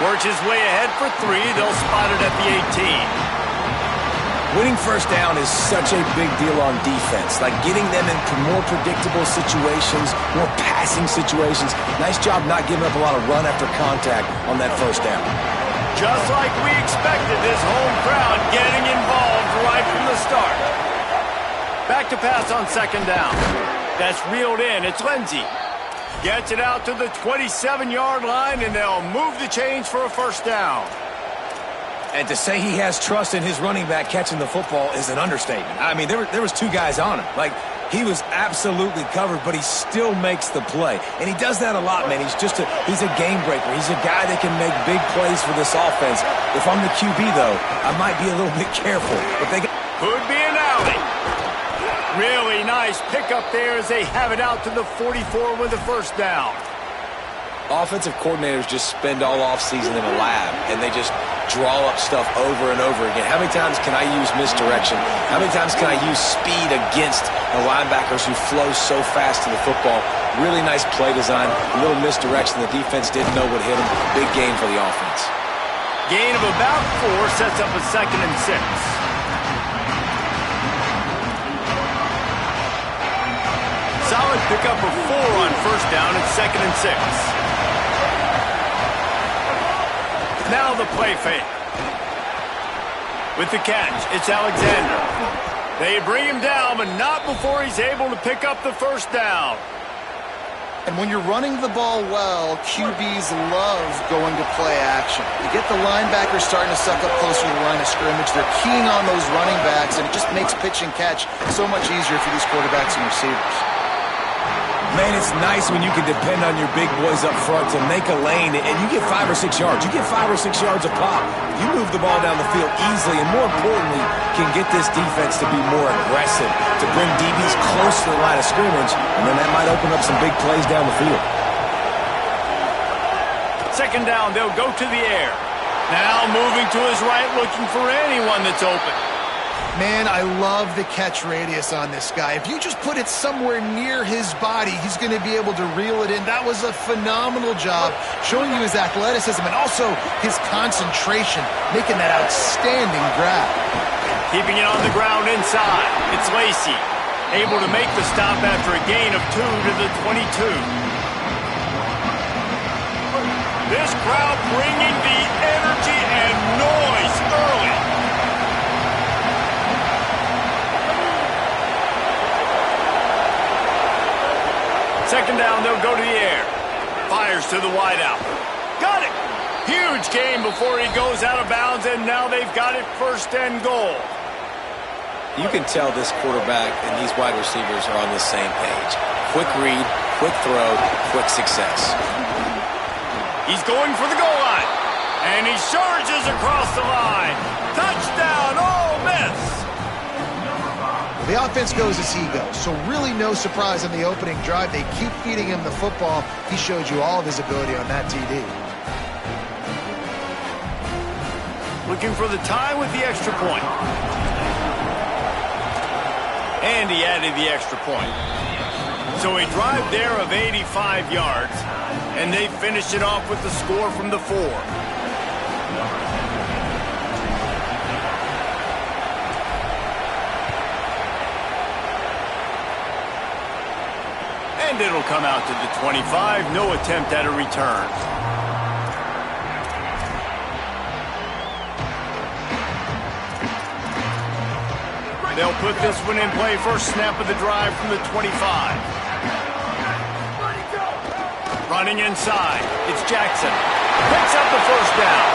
Works his way ahead for 3. They'll spot it at the 18. Winning first down is such a big deal on defense. Like getting them into more predictable situations, more passing situations. Nice job not giving up a lot of run after contact on that first down. Just like we expected, this home crowd getting involved right from the start. Back to pass on second down. That's reeled in. It's Lindsey. Gets it out to the 27-yard line, and they'll move the chains for a first down. And to say he has trust in his running back catching the football is an understatement. I mean, there was 2 guys on him. Like, he was absolutely covered, but he still makes the play. And he does that a lot, man. He's a game breaker. He's a guy that can make big plays for this offense. If I'm the QB, though, I might be a little bit careful. Could be an alley. Really nice pickup there as they have it out to the 44 with a first down. Offensive coordinators just spend all offseason in a lab, and they just draw up stuff over and over again. How many times can I use misdirection? How many times can I use speed against the linebackers who flow so fast to the football? Really nice play design, a little misdirection. The defense didn't know what hit them. Big gain for the offense. Gain of about 4 sets up a 2nd and 6. Solid pickup of 4 on first down and 2nd and 6. Now the play fake. With the catch, it's Alexander. They bring him down, but not before he's able to pick up the first down. And when you're running the ball well, QBs love going to play action. You get the linebackers starting to suck up closer to the line of scrimmage. They're keying on those running backs, and it just makes pitch and catch so much easier for these quarterbacks and receivers. Man, it's nice when you can depend on your big boys up front to make a lane, and you get 5 or 6 yards. You get 5 or 6 yards a pop. You move the ball down the field easily, and more importantly, can get this defense to be more aggressive, to bring DBs close to the line of scrimmage, and then that might open up some big plays down the field. Second down, they'll go to the air. Now moving to his right, looking for anyone that's open. Man, I love the catch radius on this guy. If you just put it somewhere near his body, he's going to be able to reel it in. That was a phenomenal job, showing you his athleticism and also his concentration, making that outstanding grab. Keeping it on the ground inside. It's Lacey. able to make the stop after a gain of 2 to the 22. This crowd bringing the energy and noise early. Second down, they'll go to the air. Fires to the wideout. Got it! Huge gain before he goes out of bounds, and now they've got it 1st and goal. You can tell this quarterback and these wide receivers are on the same page. Quick read, quick throw, quick success. He's going for the goal line, and he surges across the line. Touchdown, Ole Miss! The offense goes as he goes, so really no surprise on the opening drive. They keep feeding him the football. He showed you all of his ability on that TD. Looking for the tie with the extra point. And he added the extra point. So a drive there of 85 yards, and they finished it off with the score from the 4. And it'll come out to the 25. No attempt at a return. They'll put this one in play. First snap of the drive from the 25. Running inside. It's Jackson. Picks up the 1st down.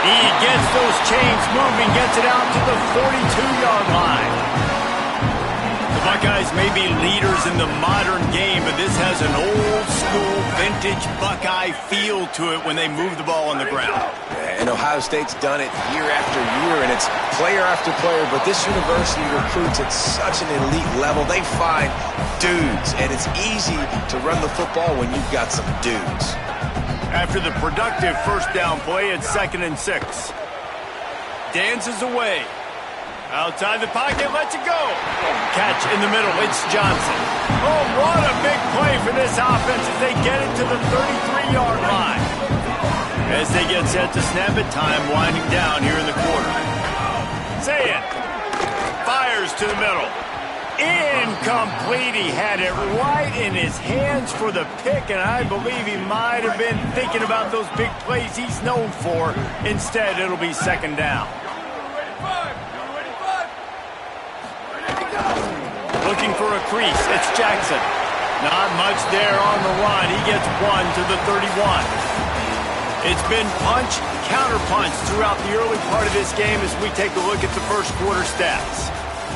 He gets those chains moving, gets it out to the 42-yard line. The Buckeyes may be leaders in the modern game, but this has an old-school, vintage Buckeye feel to it when they move the ball on the ground. And Ohio State's done it year after year, and it's player after player, but this university recruits at such an elite level. They find dudes, and it's easy to run the football when you've got some dudes. After the productive 1st down play, it's 2nd and 6. Dances away. Outside the pocket, lets it go. Catch in the middle, it's Johnson. Oh, what a big play for this offense as they get it to the 33-yard line. As they get set to snap it, time winding down here in the quarter. Say it. Fires to the middle. Incomplete. He had it right in his hands for the pick, and I believe he might have been thinking about those big plays he's known for. Instead, it'll be 2nd down. Looking for a crease. It's Jackson. Not much there on the run. He gets 1 to the 31. It's been punch, counter-punch throughout the early part of this game as we take a look at the 1st quarter stats.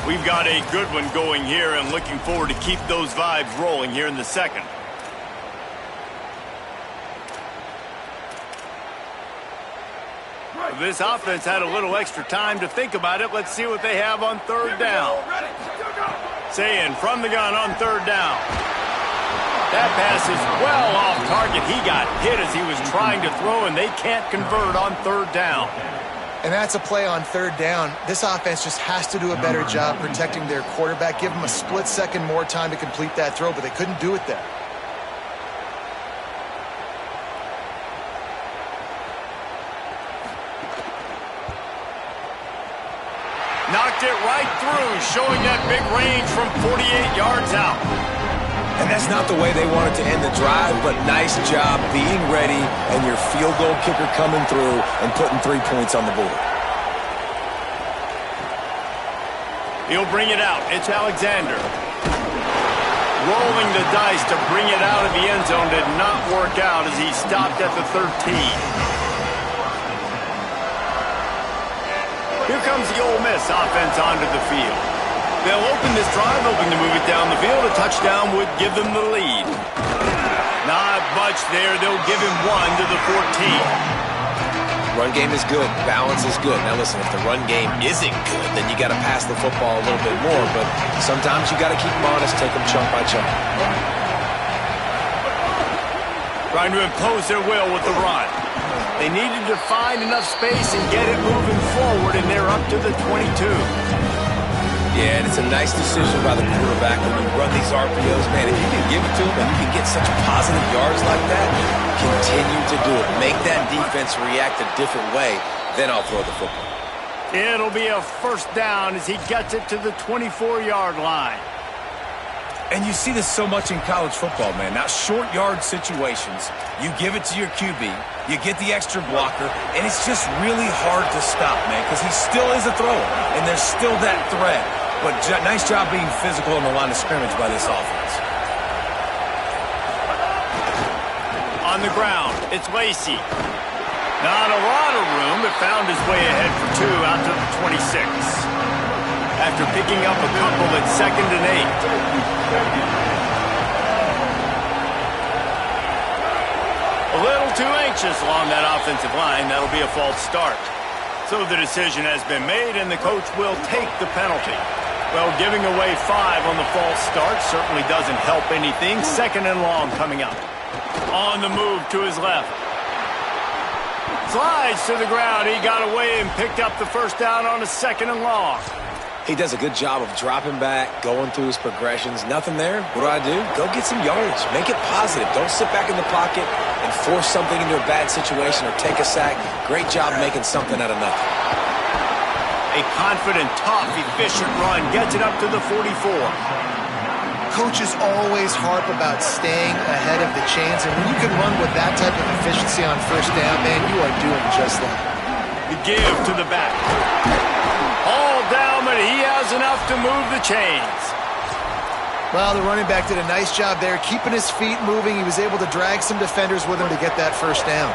We've got a good one going here and looking forward to keep those vibes rolling here in the 2nd. This offense had a little extra time to think about it. Let's see what they have on 3rd down. Saying from the gun on 3rd down. That pass is well off target. He got hit as he was trying to throw, and they can't convert on 3rd down. And that's a play on 3rd down. This offense just has to do a better job protecting their quarterback. Give him a split second more time to complete that throw, but they couldn't do it there. Knocked it right through, showing that big range from 48 yards out. And that's not the way they wanted to end the drive, but nice job being ready and your field goal kicker coming through and putting 3 points on the board. He'll bring it out. It's Alexander. Rolling the dice to bring it out of the end zone did not work out as he stopped at the 13. Here comes the Ole Miss offense onto the field. They'll open this drive, hoping to move it down the field. A touchdown would give them the lead. Not much there. They'll give him 1 to the 14. Run game is good. Balance is good. Now listen, if the run game isn't good, then you got to pass the football a little bit more. But sometimes you got to keep them honest, take them chunk by chunk. Trying to impose their will with the run. They needed to find enough space and get it moving forward, and they're up to the 22. Yeah, and it's a nice decision by the quarterback when you run these RPOs. Man, if you can give it to him and you can get such positive yards like that, continue to do it. Make that defense react a different way, then I'll throw the football. It'll be a 1st down as he gets it to the 24-yard line. And you see this so much in college football, man. Now, short yard situations, you give it to your QB, you get the extra blocker, and it's just really hard to stop, man, because he still is a thrower, and there's still that threat. But nice job being physical on the line of scrimmage by this offense. On the ground, it's Lacy. Not a lot of room, but found his way ahead for 2 out to the 26. After picking up a couple at 2nd and 8. A little too anxious along that offensive line. That'll be a false start. So the decision has been made, and the coach will take the penalty. Well, giving away 5 on the false start certainly doesn't help anything. 2nd and long coming up. On the move to his left. Slides to the ground. He got away and picked up the first down on a 2nd and long. He does a good job of dropping back, going through his progressions. Nothing there. What do? Go get some yardage. Make it positive. Don't sit back in the pocket and force something into a bad situation or take a sack. Great job making something out of nothing. A confident, tough, efficient run gets it up to the 44. Coaches always harp about staying ahead of the chains, and when you can run with that type of efficiency on first down, man, you are doing just that. The give to the back. All down, but he has enough to move the chains. Well, the running back did a nice job there, keeping his feet moving. He was able to drag some defenders with him to get that first down.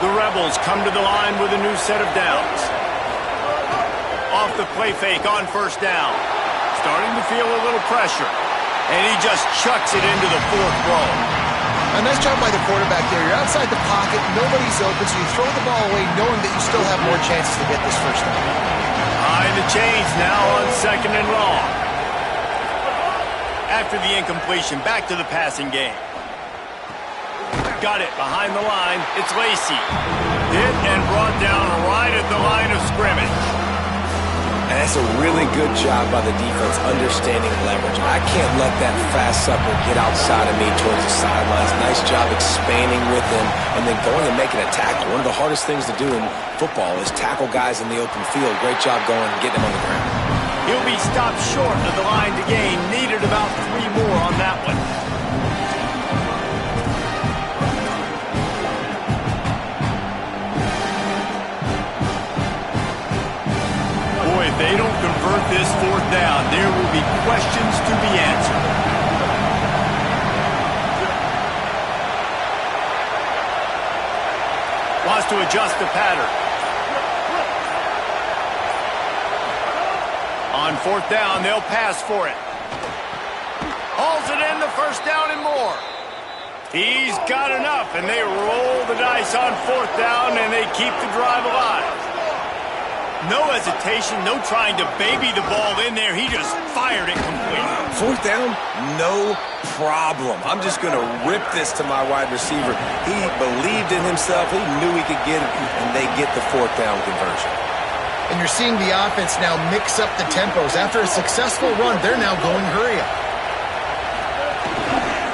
The Rebels come to the line with a new set of downs. Off the play fake on first down. Starting to feel a little pressure. And he just chucks it into the 4th row. A nice job by the quarterback there. You're outside the pocket, nobody's open, so you throw the ball away knowing that you still have more chances to get this first down. Behind the chains now on 2nd and long. After the incompletion, back to the passing game. Got it behind the line. It's Lacy. Hit and brought down right at the line of scrimmage. And that's a really good job by the defense understanding leverage. I can't let that fast supper get outside of me towards the sidelines. Nice job expanding with him and then going and making a tackle. One of the hardest things to do in football is tackle guys in the open field. Great job going and getting them on the ground. He'll be stopped short of the line to gain. Needed about 3 more on that one. If they don't convert this 4th down, there will be questions to be answered. Wants to adjust the pattern. On 4th down, they'll pass for it. Hauls it in, the first down and more. He's got enough, and they roll the dice on 4th down, and they keep the drive alive. No hesitation, no trying to baby the ball in there. He just fired it completely. 4th down, no problem. I'm just going to rip this to my wide receiver. He believed in himself. He knew he could get it, and they get the 4th down conversion. And you're seeing the offense now mix up the tempos. After a successful run, they're now going hurry up.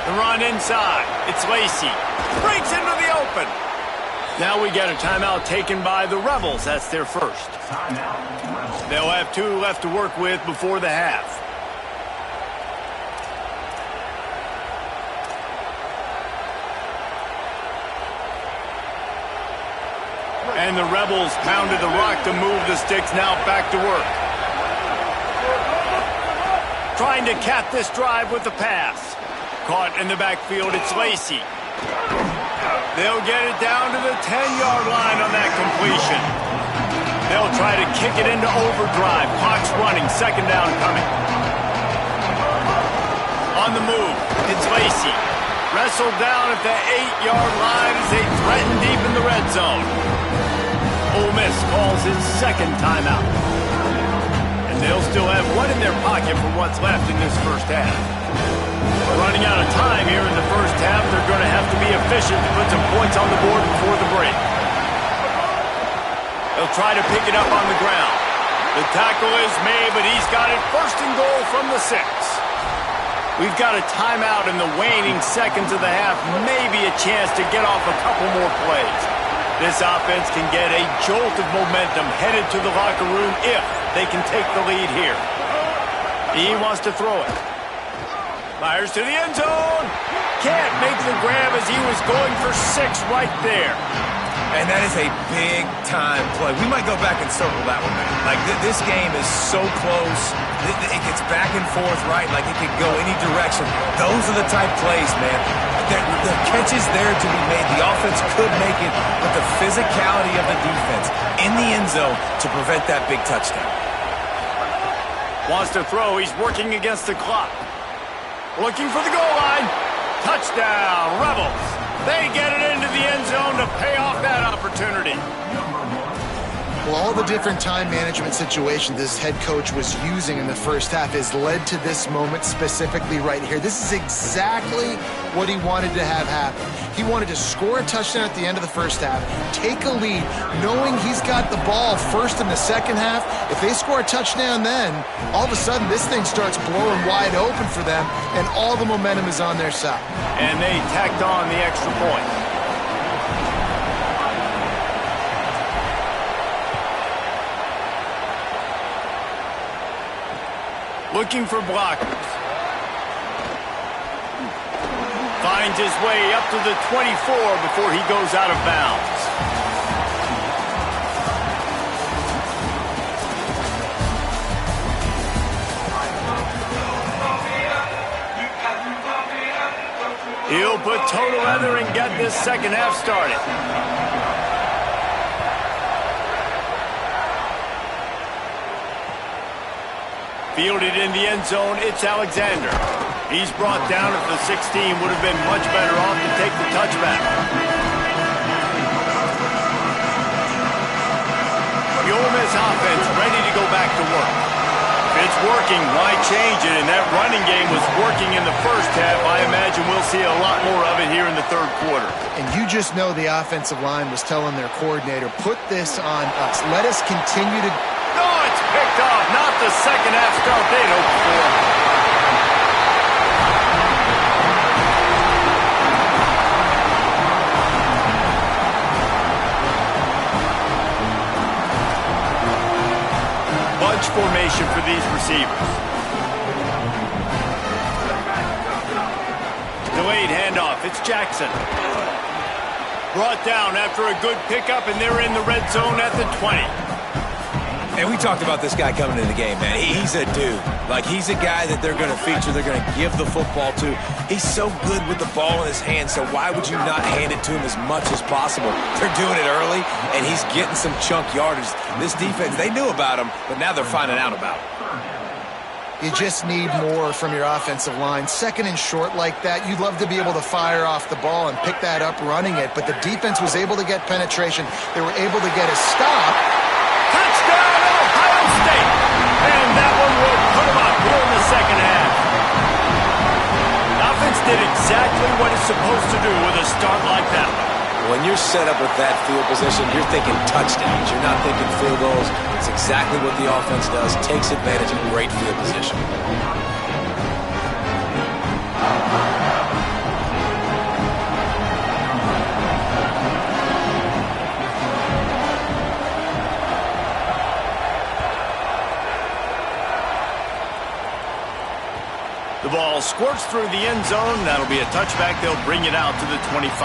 The run inside. It's Lacy. Breaks into the open. Now we got a timeout taken by the Rebels. That's their first. They'll have 2 left to work with before the half. And the Rebels pounded the rock to move the sticks. Now back to work. Trying to cap this drive with the pass. Caught in the backfield. It's Lacy. They'll get it down to the 10-yard line on that completion. They'll try to kick it into overdrive. Clock's running. 2nd down coming. On the move, it's Lacy. Wrestled down at the 8-yard line as they threaten deep in the red zone. Ole Miss calls his 2nd timeout. And they'll still have 1 in their pocket for what's left in this first half. Running out of time here in the first half. They're going to have to be efficient to put some points on the board before the break. They'll try to pick it up on the ground. The tackle is made, but he's got it 1st and goal from the 6. We've got a timeout in the waning seconds of the half. Maybe a chance to get off a couple more plays. This offense can get a jolt of momentum headed to the locker room if they can take the lead here. He wants to throw it. Fires to the end zone. Can't make the grab as he was going for 6 right there. And that is a big-time play. We might go back and circle that one, man. Like, this game is so close. It gets back and forth, right? Like, it could go any direction. Those are the type plays, man. The catch is there to be made. The offense could make it, but the physicality of the defense in the end zone to prevent that big touchdown. Wants to throw. He's working against the clock. Looking for the goal line. Touchdown, Rebels. They get it into the end zone to pay off that opportunity. Well, all the different time management situations this head coach was using in the first half has led to this moment specifically right here. This is exactly what he wanted to have happen. He wanted to score a touchdown at the end of the first half, take a lead, knowing he's got the ball first in the second half. If they score a touchdown then, all of a sudden this thing starts blowing wide open for them, and all the momentum is on their side. And they tacked on the extra point. Looking for blockers. Finds his way up to the 24 before he goes out of bounds. He'll put toe together and get this second half started. Fielded in the end zone, it's Alexander. He's brought down at the 16, would have been much better off to take the touchback. The Ole Miss offense ready to go back to work. If it's working, why change it? And that running game was working in the first half. I imagine we'll see a lot more of it here in the third quarter. And you just know the offensive line was telling their coordinator, put this on us. Let us continue to... No, it's picked off. Not the second half start they'd hoped for. Bunch formation for these receivers. Delayed handoff. It's Jackson. Brought down after a good pickup, and they're in the red zone at the 20. And we talked about this guy coming into the game, man. He's a dude. Like, he's a guy that they're going to feature, they're going to give the football to. He's so good with the ball in his hand, so why would you not hand it to him as much as possible? They're doing it early, and he's getting some chunk yardage. This defense, they knew about him, but now they're finding out about him. You just need more from your offensive line. Second and short like that, you'd love to be able to fire off the ball and pick that up running it, but the defense was able to get penetration. They were able to get a stop. Touchdown, Ohio State! And that one will put them up here in the second half. Offense did exactly what it's supposed to do with a start like that one. When you're set up with that field position, you're thinking touchdowns. You're not thinking field goals. It's exactly what the offense does. Takes advantage of great field position. The ball squirts through the end zone. That'll be a touchback. They'll bring it out to the 25.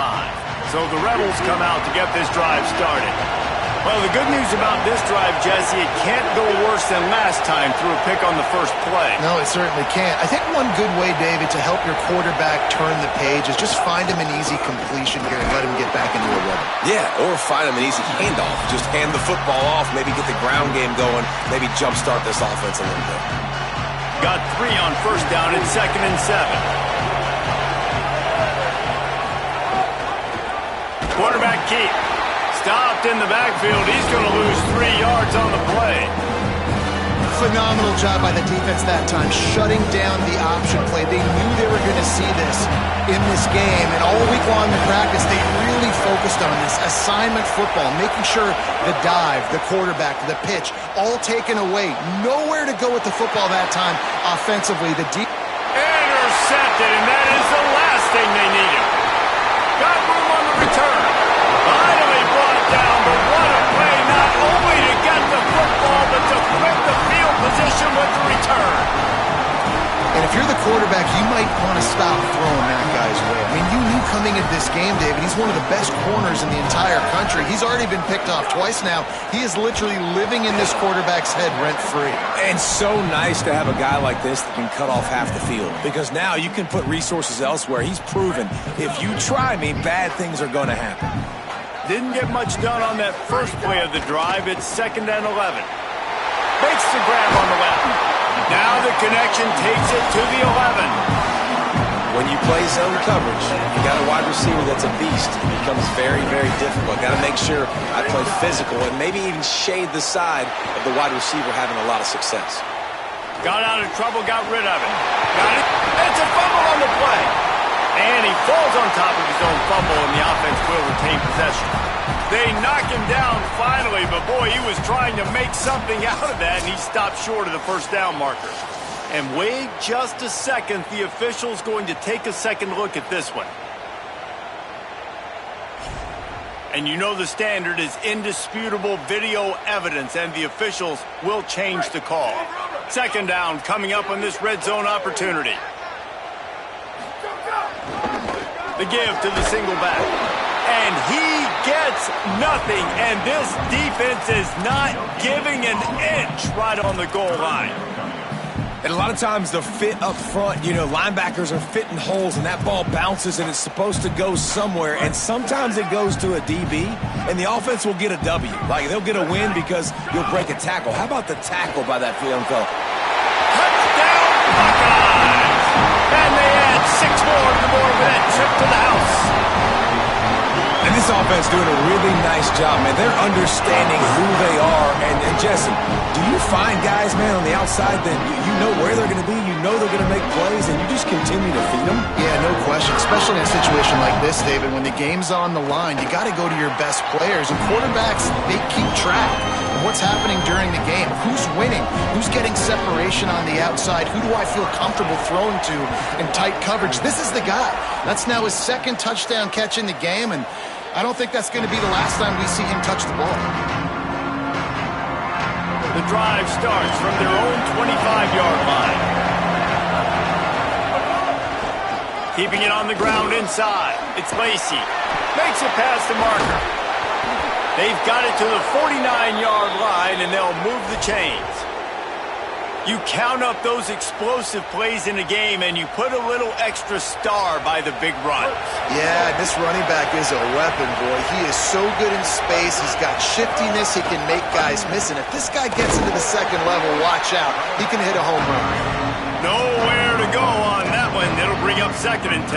So the Rebels come out to get this drive started. Well, the good news about this drive, Jesse, it can't go worse than last time through a pick on the first play. No, it certainly can't. I think one good way, David, to help your quarterback turn the page is just find him an easy completion here and let him get back into a rhythm. Yeah, or find him an easy handoff. Just hand the football off, maybe get the ground game going, maybe jumpstart this offense a little bit. Got 3 on first down and 2nd and 7. Quarterback keep. Stopped in the backfield. He's going to lose 3 yards on the play. Phenomenal job by the defense that time, shutting down the option play. They knew they were going to see this in this game, and all week long in practice, they really focused on this assignment football, making sure the dive, the quarterback, the pitch, all taken away. Nowhere to go with the football that time offensively. Intercepted, and that is the last thing they needed. Got room on the return. Finally brought down, but what a play, not only to get the football, but to flip the field position with the return. And if you're the quarterback, you might want to stop throwing that guy's way. I mean, you knew coming into this game, David, he's one of the best corners in the entire country. He's already been picked off twice now. He is literally living in this quarterback's head rent-free. And so nice to have a guy like this that can cut off half the field, because now you can put resources elsewhere. He's proven if you try me, bad things are going to happen. Didn't get much done on that first play of the drive. It's 2nd and 11. Makes the grab on the left. Now the connection takes it to the 11. When you play zone coverage, you got a wide receiver that's a beast. It becomes very, very difficult. Got to make sure I play physical and maybe even shade the side of the wide receiver having a lot of success. Got out of trouble, got rid of it. Got it. It's a fumble on the play. And he falls on top of his own fumble, and the offense will retain possession. They knock him down finally, but boy, he was trying to make something out of that, and he stopped short of the first down marker. And wait just a second, the official's going to take a second look at this one. And you know the standard is indisputable video evidence, and the officials will change the call. 2nd down coming up on this red zone opportunity. The give to the single back. And he gets nothing, and this defense is not giving an inch right on the goal line. And a lot of times the fit up front, you know, linebackers are fitting holes and that ball bounces and it's supposed to go somewhere, and sometimes it goes to a DB and the offense will get a W. Like, they'll get a win because you'll break a tackle. How about the tackle by that young fella? Touchdown, Buckeyes! And they add 6 more to the board with that trip to the house. And this offense doing a really nice job, man. They're understanding who they are. And Jesse, do you find guys, man, on the outside that you know where they're going to be, you know they're going to make plays, and you just continue to feed them? Yeah, no question, especially in a situation like this, David, when the game's on the line, you got to go to your best players. And quarterbacks, they keep track of what's happening during the game. Who's winning? Who's getting separation on the outside? Who do I feel comfortable throwing to in tight coverage? This is the guy. That's now his 2nd touchdown catch in the game, and I don't think that's going to be the last time we see him touch the ball. The drive starts from their own 25-yard line. Keeping it on the ground inside. It's Lacey. Makes it past the marker. They've got it to the 49-yard line, and they'll move the chains. You count up those explosive plays in a game, and you put a little extra star by the big run. Yeah, this running back is a weapon, boy. He is so good in space. He's got shiftiness. He can make guys miss. And if this guy gets into the 2nd level, watch out. He can hit a home run. Nowhere to go on that one. It'll bring up 2nd and 10.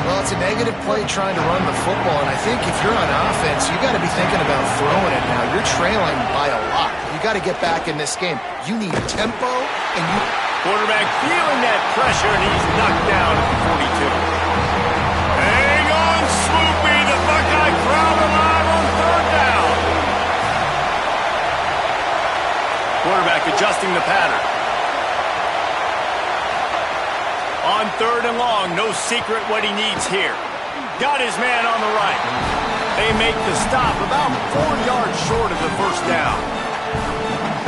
Well, it's a negative play trying to run the football, and I think if you're on offense, you got to be thinking about throwing it now. You're trailing by a lot. You got to get back in this game. You need tempo, and you... Quarterback feeling that pressure, and he's knocked down at the 42. Hang on, Swoopy. The Buckeye crowd alive on 3rd down. Quarterback adjusting the pattern. On 3rd and long, no secret what he needs here. Got his man on the right. They make the stop about 4 yards short of the first down.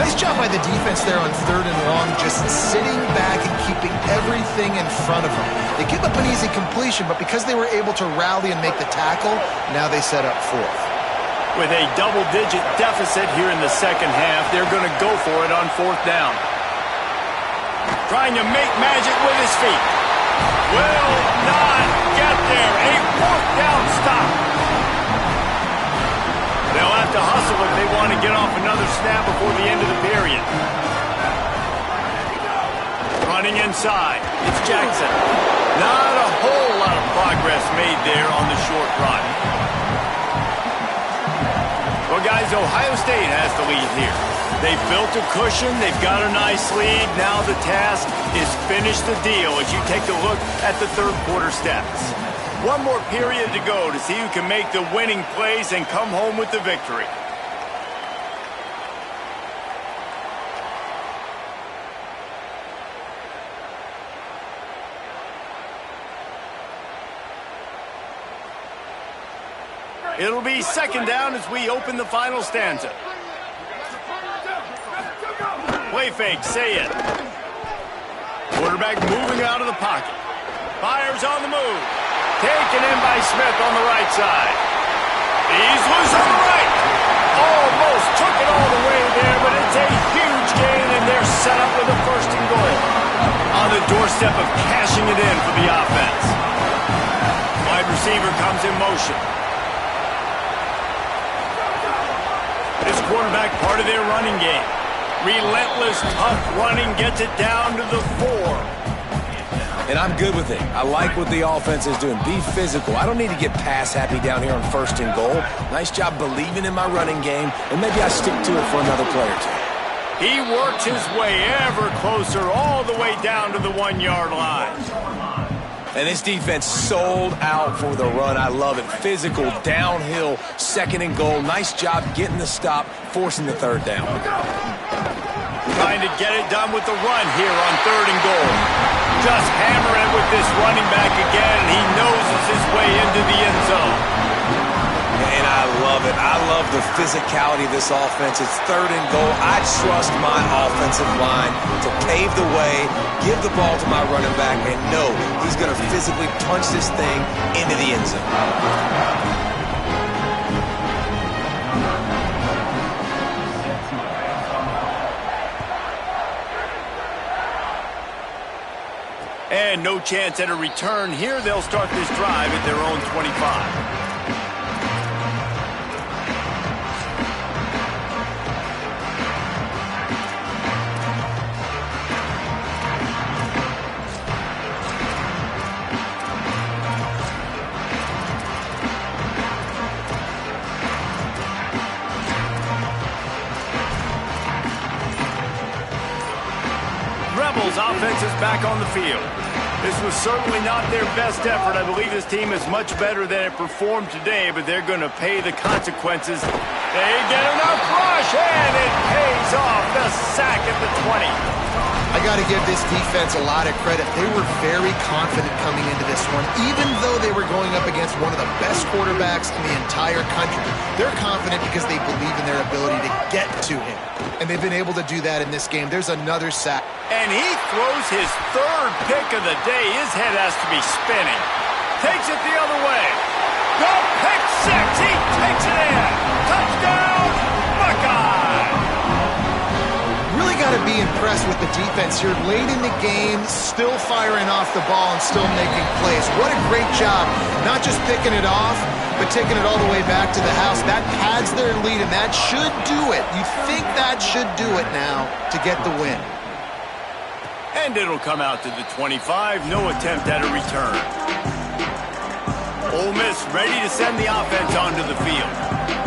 Nice job by the defense there on 3rd and long, just sitting back and keeping everything in front of them. They give up an easy completion, but because they were able to rally and make the tackle, now they set up 4th. With a double-digit deficit here in the 2nd half, they're going to go for it on 4th down. Trying to make magic with his feet. Will not get there. A 4th down stop. They'll have to hustle if they want to get off another snap before the end of the period. Running inside. It's Jackson. Not a whole lot of progress made there on the short run. Well, guys, Ohio State has the lead here. They've built a cushion. They've got a nice lead. Now the task is finish the deal as you take a look at the 3rd quarter stats. One more period to go to see who can make the winning plays and come home with the victory. It'll be 2nd down as we open the final stanza. Play fake, say it. Quarterback moving out of the pocket. Fires on the move. Taken in by Smith on the right side. He's loose on the right. Almost took it all the way there, but it's a huge gain, and they're set up with a first and goal. On the doorstep of cashing it in for the offense. Wide receiver comes in motion. This quarterback, part of their running game. Relentless, tough running, gets it down to the 4. And I'm good with it. I like what the offense is doing. Be physical. I don't need to get pass happy down here on first and goal. Nice job believing in my running game, and maybe I stick to it for another play or two. He works his way ever closer all the way down to the 1-yard line. And this defense sold out for the run. I love it. Physical, downhill, second and goal. Nice job getting the stop, forcing the third down. Trying to get it done with the run here on third and goal. Just hammering it with this running back again, and he noses his way into the end zone. And I love it. I love the physicality of this offense. It's third and goal. I trust my offensive line to pave the way, give the ball to my running back, and know he's going to physically punch this thing into the end zone. And no chance at a return here. They'll start this drive at their own 25. Rebels offense is back on the field. This was certainly not their best effort. I believe this team is much better than it performed today, but they're going to pay the consequences. They get enough rush, and it pays off. The sack at the 20. I got to give this defense a lot of credit. They were very confident coming into this one, even though they were going up against one of the best quarterbacks in the entire country. They're confident because they believe in their ability to get to him, and they've been able to do that in this game. There's another sack. And he throws his third pick of the day. His head has to be spinning. Takes it the other way. Go pick 6. He takes it in. Touchdown, Buckeye. Really got to be impressed with the defense here. Late in the game, still firing off the ball and still making plays. What a great job. Not just picking it off, but taking it all the way back to the house. That pads their lead, and that should do it. You think that should do it now to get the win. And it'll come out to the 25. No attempt at a return. Ole Miss ready to send the offense onto the field.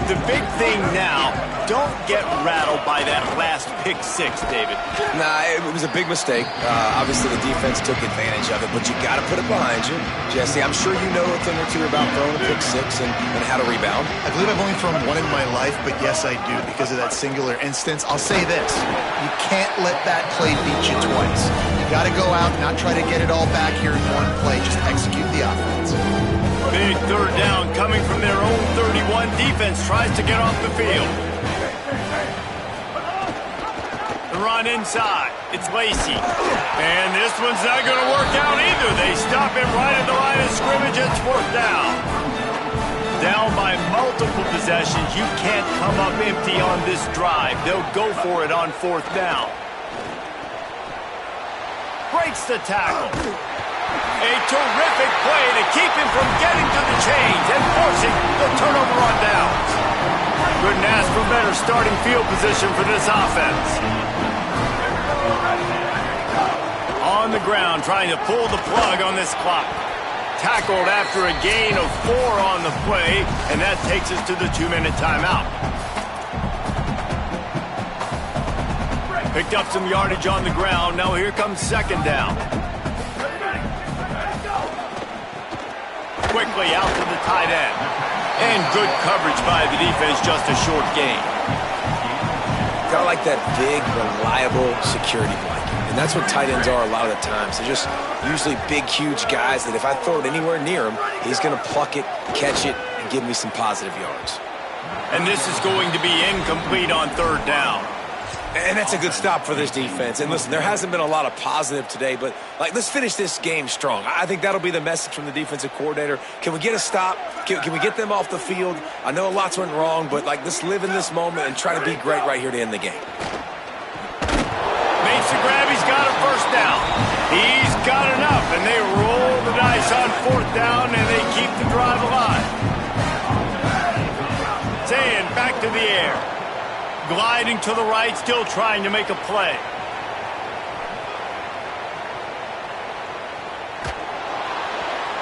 The big thing now, don't get rattled by that last pick 6, David. Nah, it was a big mistake. Obviously, the defense took advantage of it, but you got to put it behind you. Jesse, I'm sure you know a thing or two about throwing a pick 6 and how to rebound. I believe I've only thrown one in my life, but yes, I do because of that singular instance. I'll say this. You can't let that play beat you twice. You got to go out and not try to get it all back here in one play. Just execute the offense. Big third down coming from their own 31. Defense tries to get off the field. The run inside. It's Lacey. And this one's not going to work out either. They stop him right at the line of scrimmage. It's 4th down. Down by multiple possessions. You can't come up empty on this drive. They'll go for it on 4th down. Breaks the tackle. A terrific play to keep him from getting to the chains and forcing the turnover on downs. Couldn't ask for better starting field position for this offense. On the ground, trying to pull the plug on this clock. Tackled after a gain of 4 on the play, and that takes us to the 2-minute timeout. Picked up some yardage on the ground. Now here comes 2nd down. Quickly out to the tight end. And good coverage by the defense, just a short gain. Kind of like that big, reliable security blanket. And that's what tight ends are a lot of the times. They're just usually big, huge guys that if I throw it anywhere near him, he's going to pluck it, catch it, and give me some positive yards. And this is going to be incomplete on 3rd down. And that's a good stop for this defense. And listen, there hasn't been a lot of positive today, but let's finish this game strong. I think that'll be the message from the defensive coordinator. Can we get a stop? Can we get them off the field? I know lots went wrong, but let's live in this moment and try to be great right here to end the game. Makes the grab. He's got a first down. He's got enough, and they roll the dice on fourth down, and they keep the drive alive. Zayn back to the air. Gliding to the right, still trying to make a play.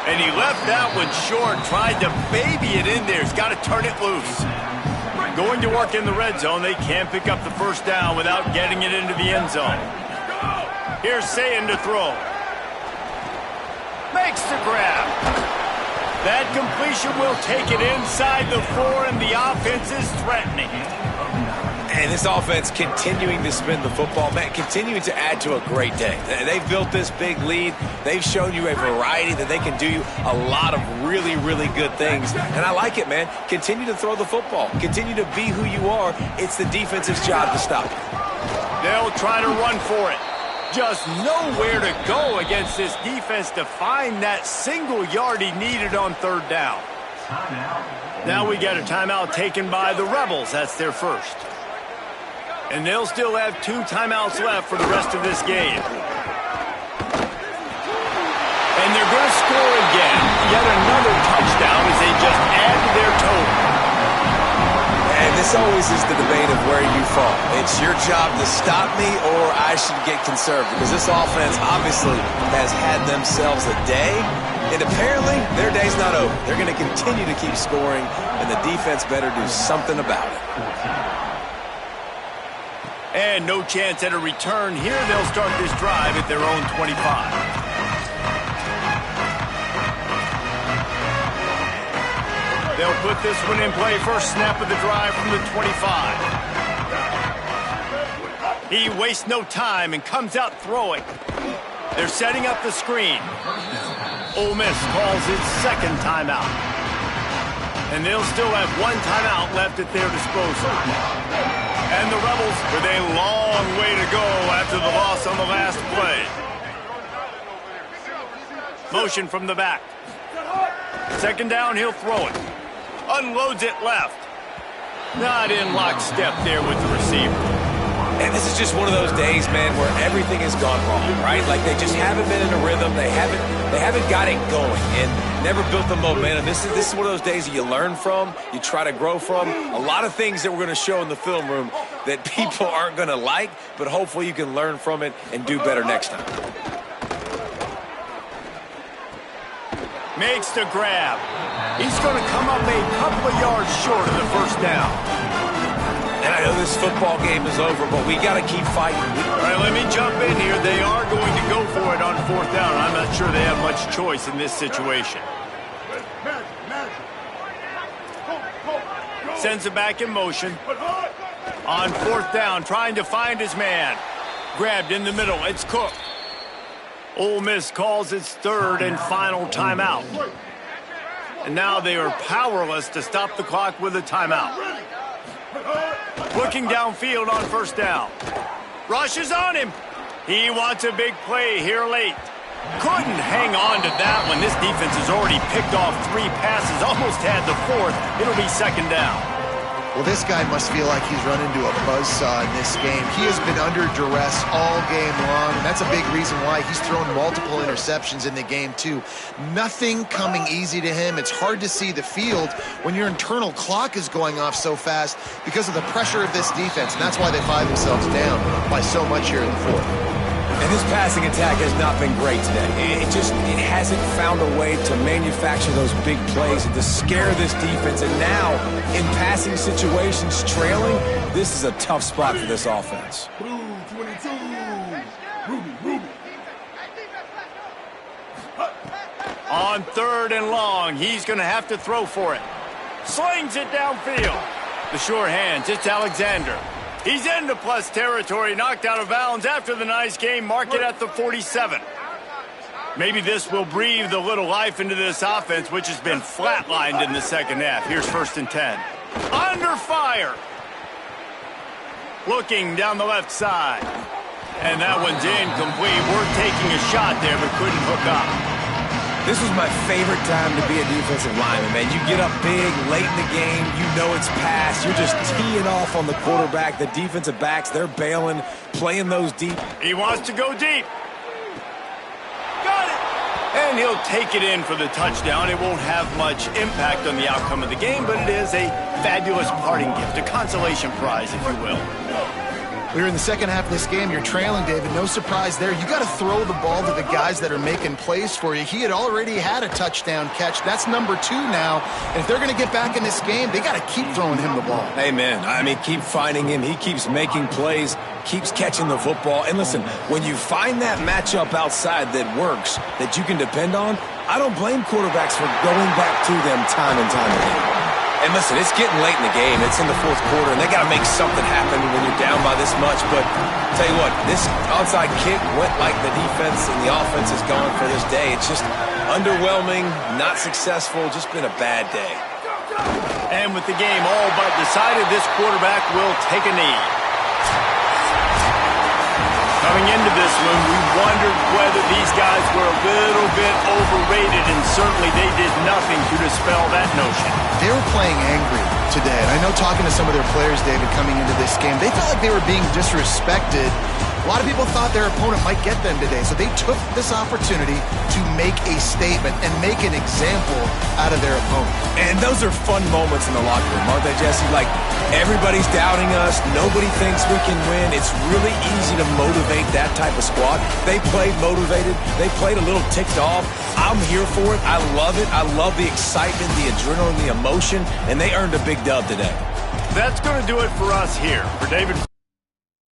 And he left that one short, tried to baby it in there. He's got to turn it loose. Going to work in the red zone. They can't pick up the first down without getting it into the end zone. Here's Zayn to throw. Makes the grab. That completion will take it inside the 4, and the offense is threatening. And this offense continuing to spin the football, man, continuing to add to a great day. They've built this big lead. They've shown you a variety that they can do a lot of really, really good things. And I like it, man. Continue to throw the football. Continue to be who you are. It's the defensive's job to stop it. They'll try to run for it. Just nowhere to go against this defense to find that single yard he needed on third down. Now we got a timeout taken by the Rebels. That's their first. And they'll still have 2 timeouts left for the rest of this game. And they're going to score again. Yet another touchdown as they just add to their total. And this always is the debate of where you fall. It's your job to stop me, or I should get conserved. Because this offense obviously has had themselves a day. And apparently, their day's not over. They're going to continue to keep scoring, and the defense better do something about it. And no chance at a return here. They'll start this drive at their own 25. They'll put this one in play. First snap of the drive from the 25. He wastes no time and comes out throwing. They're setting up the screen. Ole Miss calls its second timeout. And they'll still have 1 timeout left at their disposal. And the Rebels with a long way to go after the loss on the last play. Motion from the back. Second down, he'll throw it. Unloads it left. Not in lockstep there with the receiver. And this is just one of those days, man, where everything has gone wrong, right? Like they just haven't been in a rhythm. They haven't got it going and never built the momentum. This is one of those days that you learn from, you try to grow from. A lot of things that we're going to show in the film room that people aren't going to like, but hopefully you can learn from it and do better next time. Makes the grab. He's going to come up a couple of yards short of the first down. And I know this football game is over, but we got to keep fighting. All right, let me jump in here. They are going to go for it on fourth down. I'm not sure they have much choice in this situation. Sends it back in motion. On fourth down, trying to find his man. Grabbed in the middle. It's Cook. Ole Miss calls its third and final timeout. And now they are powerless to stop the clock with a timeout. Looking downfield on first down. Rushes on him. He wants a big play here late. Couldn't hang on to that one. This defense has already picked off 3 passes, almost had the 4th. It'll be second down. Well, this guy must feel like he's run into a buzzsaw in this game. He has been under duress all game long, and that's a big reason why he's thrown multiple interceptions in the game, too. Nothing coming easy to him. It's hard to see the field when your internal clock is going off so fast because of the pressure of this defense, and that's why they find themselves down by so much here in the 4th. And this passing attack has not been great today. It hasn't found a way to manufacture those big plays and to scare this defense. And now, in passing situations, trailing, this is a tough spot for this offense. On third and long, he's going to have to throw for it. Slings it downfield. The sure hands, it's Alexander. He's into plus territory, knocked out of bounds after the nice game. Mark it at the 47. Maybe this will breathe a little life into this offense, which has been flatlined in the second half. Here's first and 10. Under fire. Looking down the left side. And that one's incomplete. We're taking a shot there, but couldn't hook up. This was my favorite time to be a defensive lineman, man. You get up big, late in the game, you know it's past. You're just teeing off on the quarterback. The defensive backs, they're bailing, playing those deep. He wants to go deep. Got it! And he'll take it in for the touchdown. It won't have much impact on the outcome of the game, but it is a fabulous parting gift, a consolation prize, if you will. We're in the second half of this game. You're trailing, David. No surprise there. You got to throw the ball to the guys that are making plays for you. He had already had a touchdown catch. That's number 2 now. And if they're going to get back in this game, they got to keep throwing him the ball. Amen. I mean, keep finding him. He keeps making plays, keeps catching the football. And listen, when you find that matchup outside that works, that you can depend on, I don't blame quarterbacks for going back to them time and time again. And listen, it's getting late in the game. It's in the fourth quarter, and they got to make something happen when you're down by this much. But tell you what, this onside kick went like the defense and the offense is gone for this day. It's just underwhelming, not successful, just been a bad day. And with the game all but decided, this quarterback will take a knee. Coming into this one, we wondered whether these guys were a little bit overrated, and certainly they did nothing to dispel that notion. They were playing angry today, and I know talking to some of their players, David, coming into this game, they felt like they were being disrespected. A lot of people thought their opponent might get them today, so they took this opportunity to make a statement and make an example out of their opponent. And those are fun moments in the locker room, aren't they, Jesse? Like, everybody's doubting us. Nobody thinks we can win. It's really easy to motivate that type of squad. They played motivated. They played a little ticked off. I'm here for it. I love it. I love the excitement, the adrenaline, the emotion, and they earned a big dub today. That's going to do it for us here. For David...